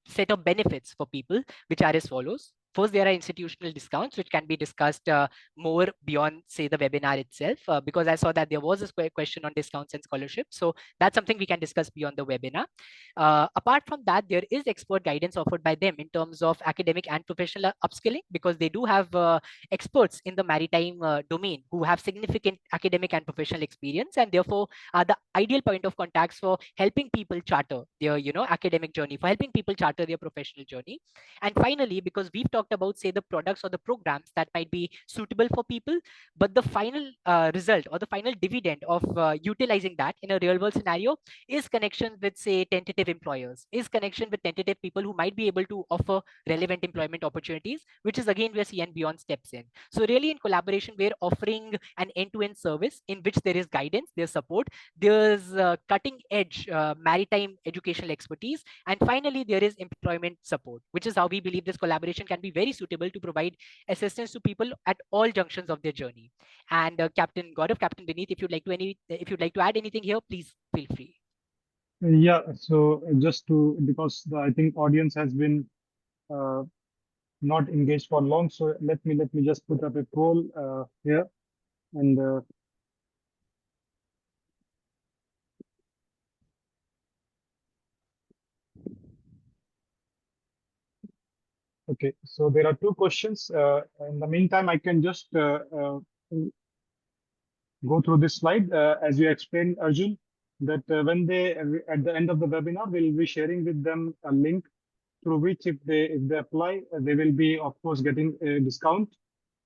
set of benefits for people, which are as follows. First, there are institutional discounts, which can be discussed more beyond, say, the webinar itself, because I saw that there was a question on discounts and scholarships. So that's something we can discuss beyond the webinar. Apart from that, there is expert guidance offered by them in terms of academic and professional upskilling, because they do have experts in the maritime domain who have significant academic and professional experience, and therefore are the ideal point of contacts for helping people charter their academic journey, for helping people charter their professional journey. And finally, because we've talked about, say, the products or the programs that might be suitable for people, but the final result or the final dividend of utilizing that in a real world scenario is connection with, say, tentative employers, is connection with tentative people who might be able to offer relevant employment opportunities, which is again where CN Beyond steps in. So really, in collaboration, we're offering an end-to-end service in which there is guidance, there's support, there's cutting edge maritime educational expertise, and finally there is employment support, which is how we believe this collaboration can be very suitable to provide assistance to people at all junctions of their journey. And Captain Gaurav, Captain Vineet, if you'd like to add anything here, please feel free. Yeah, so just to, because I think audience has been uh, not engaged for long, so let me just put up a poll here, and okay, so there are two questions. In the meantime, I can just go through this slide as you explained, Arjun, that when they at the end of the webinar, we'll be sharing with them a link through which if they apply, they will be of course getting a discount.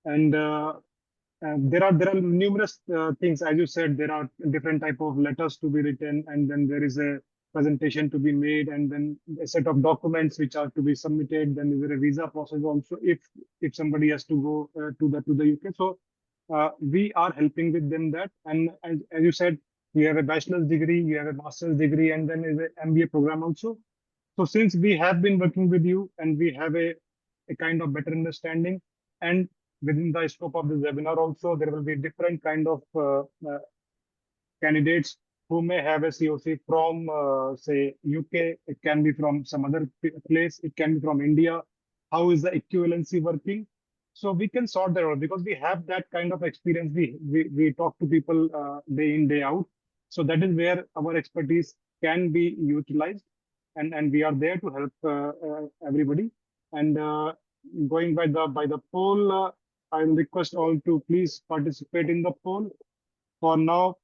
And there are numerous things, as you said. There are different type of letters to be written, and then there is a presentation to be made, and then a set of documents which are to be submitted. Then there is a visa process also if somebody has to go to the UK. So we are helping with them that. And as you said, you have a bachelor's degree, you have a master's degree, and then is an MBA program also. So since we have been working with you and we have a kind of better understanding, and within the scope of this webinar also, there will be different kind of candidates who may have a COC from, say, UK. It can be from some other place. It can be from India. How is the equivalency working? So we can sort that out because we have that kind of experience. We talk to people day in, day out. So that is where our expertise can be utilized, and we are there to help everybody. And going by the poll, I'll request all to please participate in the poll. For now,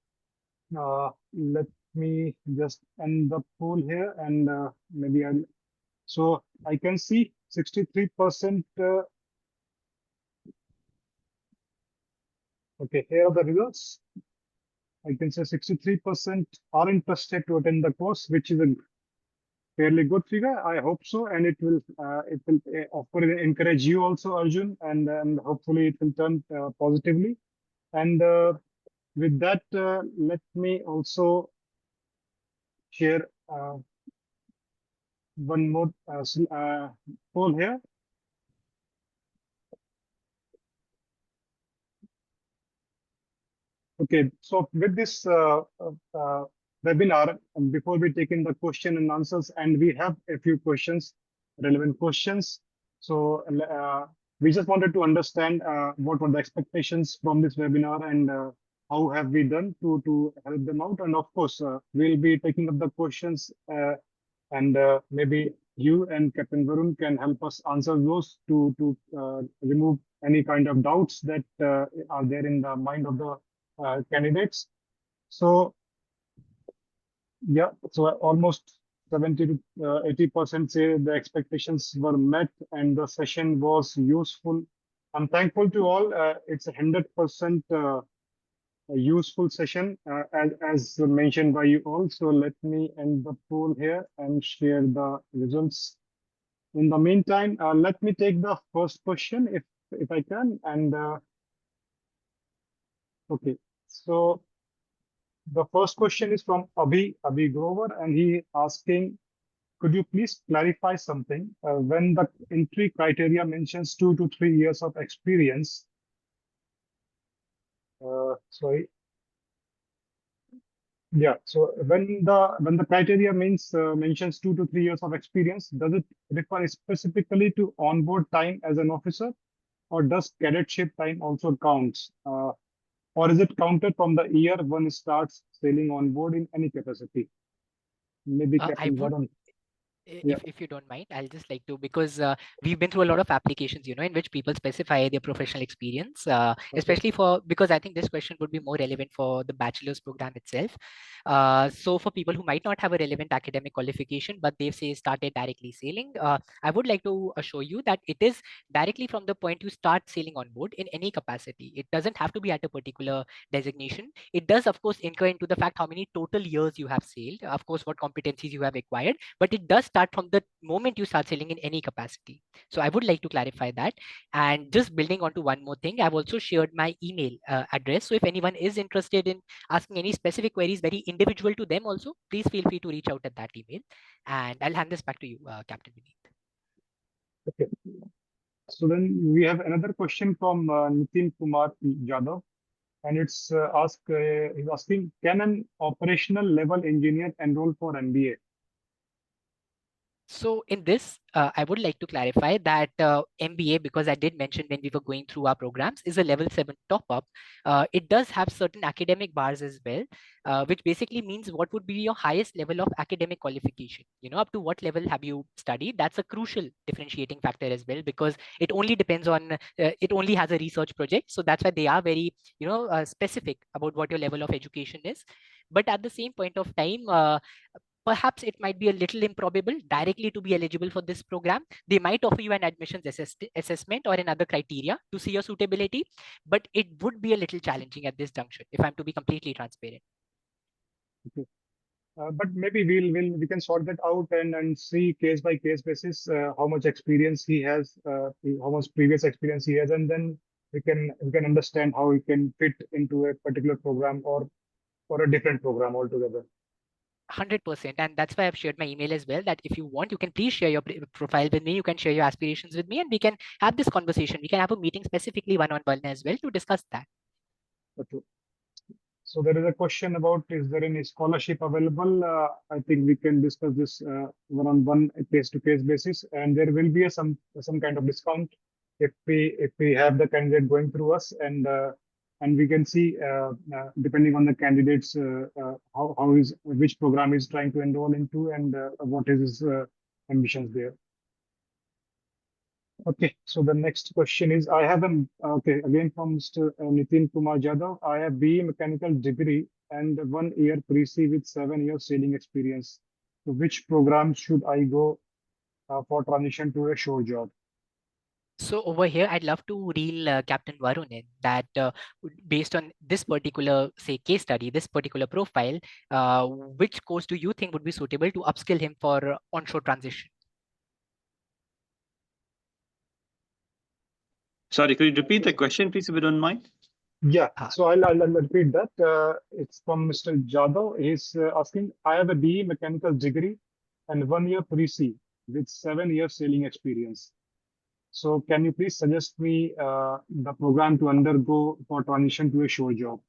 let me just end the poll here, and maybe I'll. So I can see 63%. Okay, here are the results. I can say 63% are interested to attend the course, which is a fairly good figure. I hope so, and it will of course encourage you also, Arjun, and hopefully it will turn positively. And with that, let me also share one more poll here. Okay, so with this webinar, before we take in the question and answers, and we have a few questions, relevant questions. So we just wanted to understand what were the expectations from this webinar, and how have we done to help them out. And of course, we'll be taking up the questions, and maybe you and Captain Varun can help us answer those to remove any kind of doubts that are there in the mind of the candidates. So yeah, so almost 70 to 80% say the expectations were met and the session was useful. I'm thankful to all. It's a 100% a useful session, as mentioned by you all. So let me end the poll here and share the results. In the meantime, let me take the first question if I can. And okay, so the first question is from Abhi Grover, and he asking, could you please clarify something? When the entry criteria mentions 2 to 3 years of experience, sorry. Yeah. So when the criteria means mentions 2 to 3 years of experience, does it refer specifically to onboard time as an officer, or does cadetship time also counts? Or is it counted from the year one starts sailing on board in any capacity? Maybe I Captain would Varun. Yeah. if you don't mind, I'll just like to, because we've been through a lot of applications, in which people specify their professional experience, Okay. especially because I think this question would be more relevant for the bachelor's program itself. So for people who might not have a relevant academic qualification, but they've say started directly sailing, I would like to assure you that it is directly from the point you start sailing on board in any capacity. It doesn't have to be at a particular designation. It does, of course, incur into the fact how many total years you have sailed, of course, what competencies you have acquired, but it does start from the moment you start selling in any capacity. So I would like to clarify that. And just building onto one more thing, I've also shared my email address. So if anyone is interested in asking any specific queries, very individual to them also, please feel free to reach out at that email. And I'll hand this back to you, Captain Vineet. Okay. So then we have another question from Nitin Kumar Jadhav, and it's he's asking, can an operational level engineer enroll for MBA? So in this, I would like to clarify that MBA, because I did mention when we were going through our programs, is a level 7 top up. It does have certain academic bars as well, which basically means what would be your highest level of academic qualification. Up to what level have you studied? That's a crucial differentiating factor as well, because it only depends on, it only has a research project. So that's why they are very, specific about what your level of education is. But at the same point of time, perhaps it might be a little improbable directly to be eligible for this program. They might offer you an admissions assessment or another criteria to see your suitability, but it would be a little challenging at this junction, if I'm to be completely transparent. Okay. But maybe we can sort that out and see case by case basis how much experience he has, how much previous experience he has, and then we can understand how he can fit into a particular program or a different program altogether. 100%. And that's why I've shared my email as well, that if you want, you can please share your profile with me. You can share your aspirations with me, and we can have this conversation. We can have a meeting specifically one-on-one as well to discuss that. Okay. So there is a question about, is there any scholarship available? I think we can discuss this one-on-one, case-to-case basis, and there will be some kind of discount if we have the candidate going through us, and we can see depending on the candidates how is which program is trying to enroll into, and what is his ambitions there. Okay, so the next question is, I have okay, again from Mr. Nitin Kumar Jadhav. I have BE mechanical degree and 1 year pre-C with 7 years sailing experience. So which program should I go for transition to a shore job? So over here, I'd love to reel Captain Varun in that based on this particular, say, case study, this particular profile, which course do you think would be suitable to upskill him for onshore transition? Sorry, could you repeat the question, please, if you don't mind? Yeah, Uh, so I'll repeat that. It's from Mr. Jadhav. He's asking, I have a BE mechanical degree and 1 year pre-C with 7 years sailing experience. So can you please suggest me the program to undergo for transition to a shore job?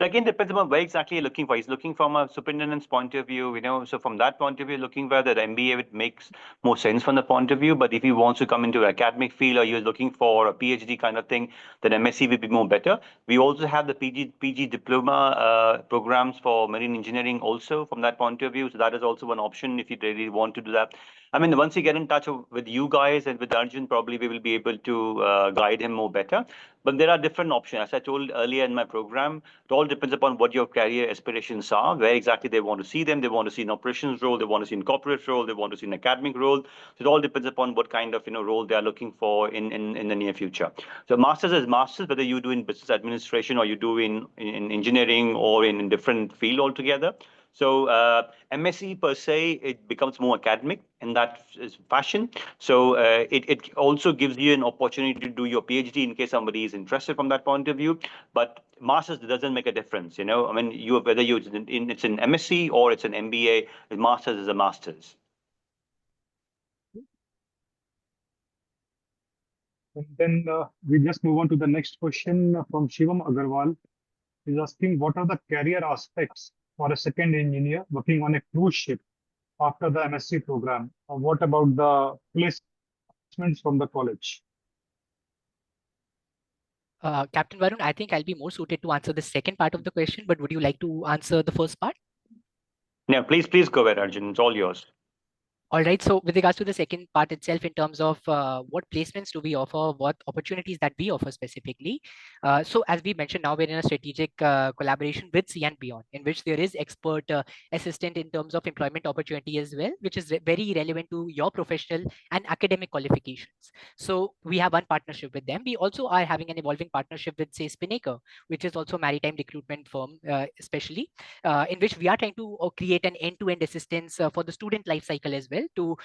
Again, depends upon where exactly you're looking for. He's looking from a superintendent's point of view, so from that point of view, looking where the MBA it makes more sense from the point of view. But if he wants to come into an academic field, or you're looking for a PhD kind of thing, then MSc would be more better. We also have the PG diploma programs for marine engineering also from that point of view. So that is also one option if you really want to do that. I mean, once you get in touch with you guys and with Arjun, probably we will be able to guide him more better. But there are different options. As I told earlier in my program, it all depends upon what your career aspirations are, where exactly they want to see them. They want to see an operations role, they want to see an corporate role, they want to see an academic role. So it all depends upon what kind of role they are looking for in the near future. So masters is masters, whether you do in business administration or you do in engineering or in a different field altogether. So MSc per se, it becomes more academic in that fashion. So it also gives you an opportunity to do your PhD in case somebody is interested from that point of view. But masters doesn't make a difference. I mean, whether it's an MSc or it's an MBA, masters is a masters. And then we just move on to the next question from Shivam Agarwal. He's asking what are the career aspects for a second engineer working on a cruise ship after the MSc program? What about the placements from the college? Captain Varun, I think I'll be more suited to answer the second part of the question, but would you like to answer the first part? Yeah, please go ahead, Arjun. It's all yours. All right. So with regards to the second part itself, in terms of what placements do we offer, what opportunities that we offer specifically. So as we mentioned, now we're in a strategic collaboration with C and Beyond, in which there is expert assistant in terms of employment opportunity as well, which is very relevant to your professional and academic qualifications. So we have one partnership with them. We also are having an evolving partnership with, say, Spinnaker, which is also a maritime recruitment firm, especially, in which we are trying to create an end-to-end assistance for the student life cycle as well, to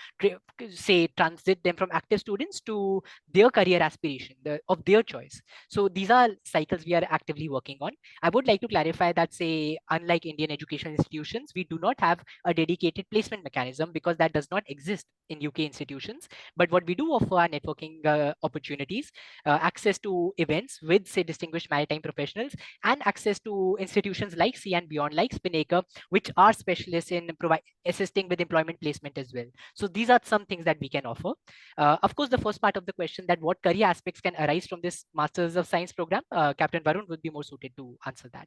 say transit them from active students to their career aspiration of their choice. So these are cycles we are actively working on. I would like to clarify that, say, unlike Indian education institutions, we do not have a dedicated placement mechanism, because that does not exist in UK institutions. But what we do offer are networking opportunities, access to events with, say, distinguished maritime professionals, and access to institutions like C and Beyond, like Spinnaker, which are specialists in assisting with employment placement as well. So these are some things that we can offer. Of course, the first part of the question, that what career aspects can arise from this Masters of Science program, Captain Varun would be more suited to answer that.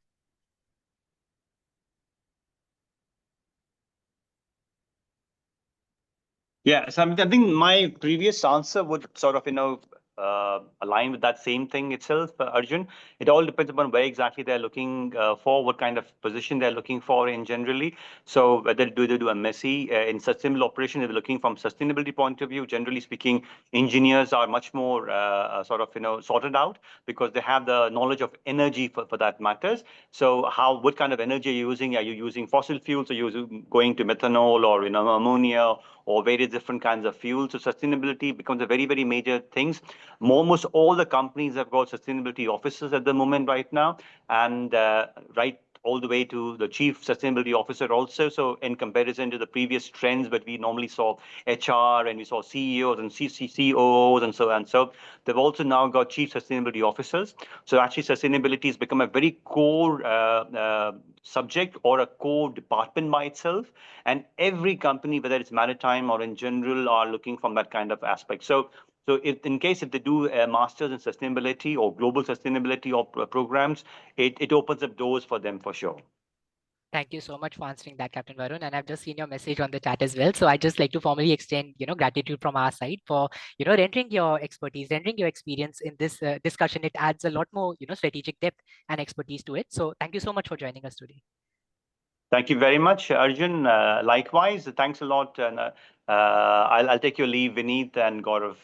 Yeah, so I think my previous answer would sort of, align with that same thing itself, Arjun. It all depends upon where exactly they're looking for, what kind of position they're looking for in generally. So whether they do a MSc in sustainable operation, if they're looking from sustainability point of view, generally speaking, engineers are much more sort of, sorted out, because they have the knowledge of energy for that matters. So what kind of energy are you using? Are you using fossil fuels? Are you going to methanol or, ammonia, or various different kinds of fuels? So sustainability becomes a very, very major thing. Almost all the companies have got sustainability officers at the moment right now, and right all the way to the chief sustainability officer also. So in comparison to the previous trends that we normally saw HR and we saw CEOs and COOs and so on, so they've also now got chief sustainability officers. So actually sustainability has become a very core subject or a core department by itself. And every company, whether it's maritime or in general, are looking from that kind of aspect. So if they do a master's in sustainability or global sustainability or programs, it opens up doors for them for sure. Thank you so much for answering that, Captain Varun. And I've just seen your message on the chat as well. So I just like to formally extend, gratitude from our side for, rendering your expertise, rendering your experience in this discussion. It adds a lot more, strategic depth and expertise to it. So thank you so much for joining us today. Thank you very much, Arjun. Likewise, thanks a lot. And I'll take your leave, Vineet and Gaurav.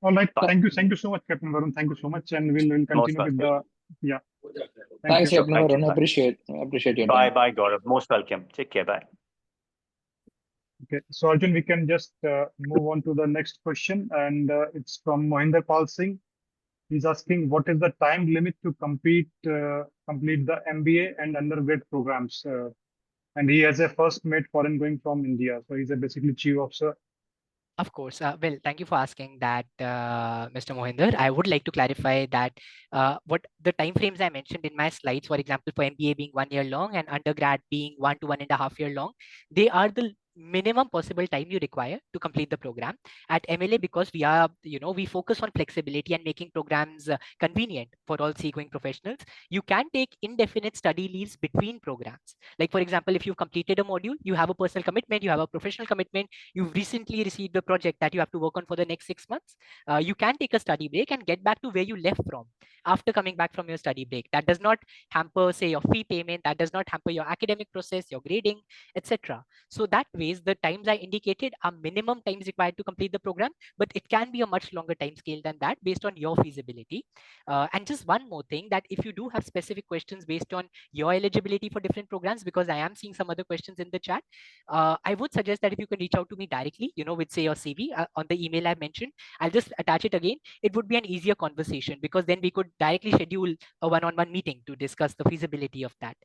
All right. Bye. Thank you so much, Captain Varun. Thank you so much. And we'll continue with the, yeah. Thanks, you. Captain Varun. Appreciate your Bye, time. bye, Gaurav. Most welcome. Take care. Bye. Okay, so Arjun, we can just move on to the next question, and it's from Mohinder Pal Singh. He's asking, what is the time limit to complete the MBA and undergrad programs? And he has a first mate foreign going from India, so he's a basically chief officer. Of course. Well, thank you for asking that, Mr. Mohinder. I would like to clarify that what the timeframes I mentioned in my slides, for example, for MBA being 1 year long and undergrad being 1 to 1.5 year long, they are the minimum possible time you require to complete the program. At MLA, because we are, we focus on flexibility and making programs convenient for all seagoing professionals, you can take indefinite study leaves between programs. Like, for example, if you've completed a module, you have a personal commitment, you have a professional commitment, you've recently received a project that you have to work on for the next 6 months, you can take a study break and get back to where you left from after coming back from your study break. That does not hamper, say, your fee payment, that does not hamper your academic process, your grading, etc. So that way, the times I indicated are minimum times required to complete the program, but it can be a much longer time scale than that based on your feasibility. And just one more thing, that if you do have specific questions based on your eligibility for different programs, because I am seeing some other questions in the chat, I would suggest that if you can reach out to me directly, with, say, your CV on the email I mentioned, I'll just attach it again. It would be an easier conversation, because then we could directly schedule a one-on-one meeting to discuss the feasibility of that.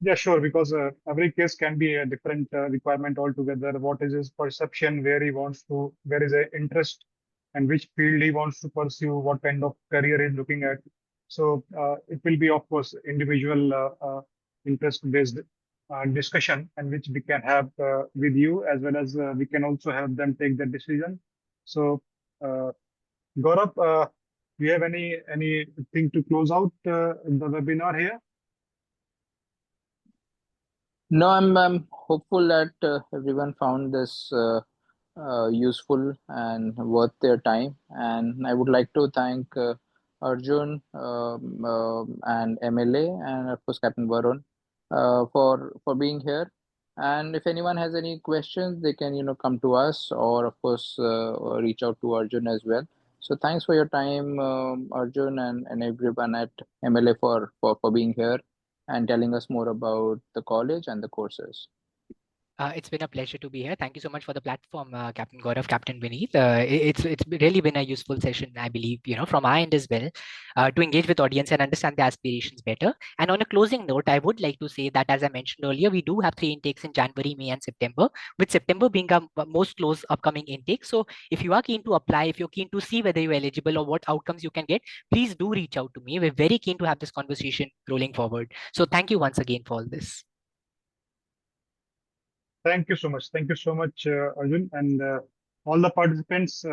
Yeah, sure, because every case can be a different requirement altogether. What is his perception, where he wants to, where is a interest and which field he wants to pursue, what kind of career he's looking at. So it will be, of course, individual interest-based discussion, and which we can have with you, as well as we can also help them take the decision. So, Gaurav, do you have anything to close out the webinar here? No, I'm hopeful that everyone found this useful and worth their time. And I would like to thank Arjun and MLA, and of course Captain Varun for being here. And if anyone has any questions, they can come to us, or of course or reach out to Arjun as well. So thanks for your time, Arjun, and everyone at MLA for being here and telling us more about the college and the courses. It's been a pleasure to be here. Thank you so much for the platform, Captain Gaurav, Captain Vineet. It's really been a useful session, I believe, from our end as well, to engage with audience and understand the aspirations better. And on a closing note, I would like to say that, as I mentioned earlier, we do have 3 intakes in January, May, and September, with September being our most close upcoming intake. So if you are keen to apply, if you're keen to see whether you're eligible or what outcomes you can get, please do reach out to me. We're very keen to have this conversation rolling forward. So thank you once again for all this. Thank you so much. Thank you so much, Arjun, and all the participants.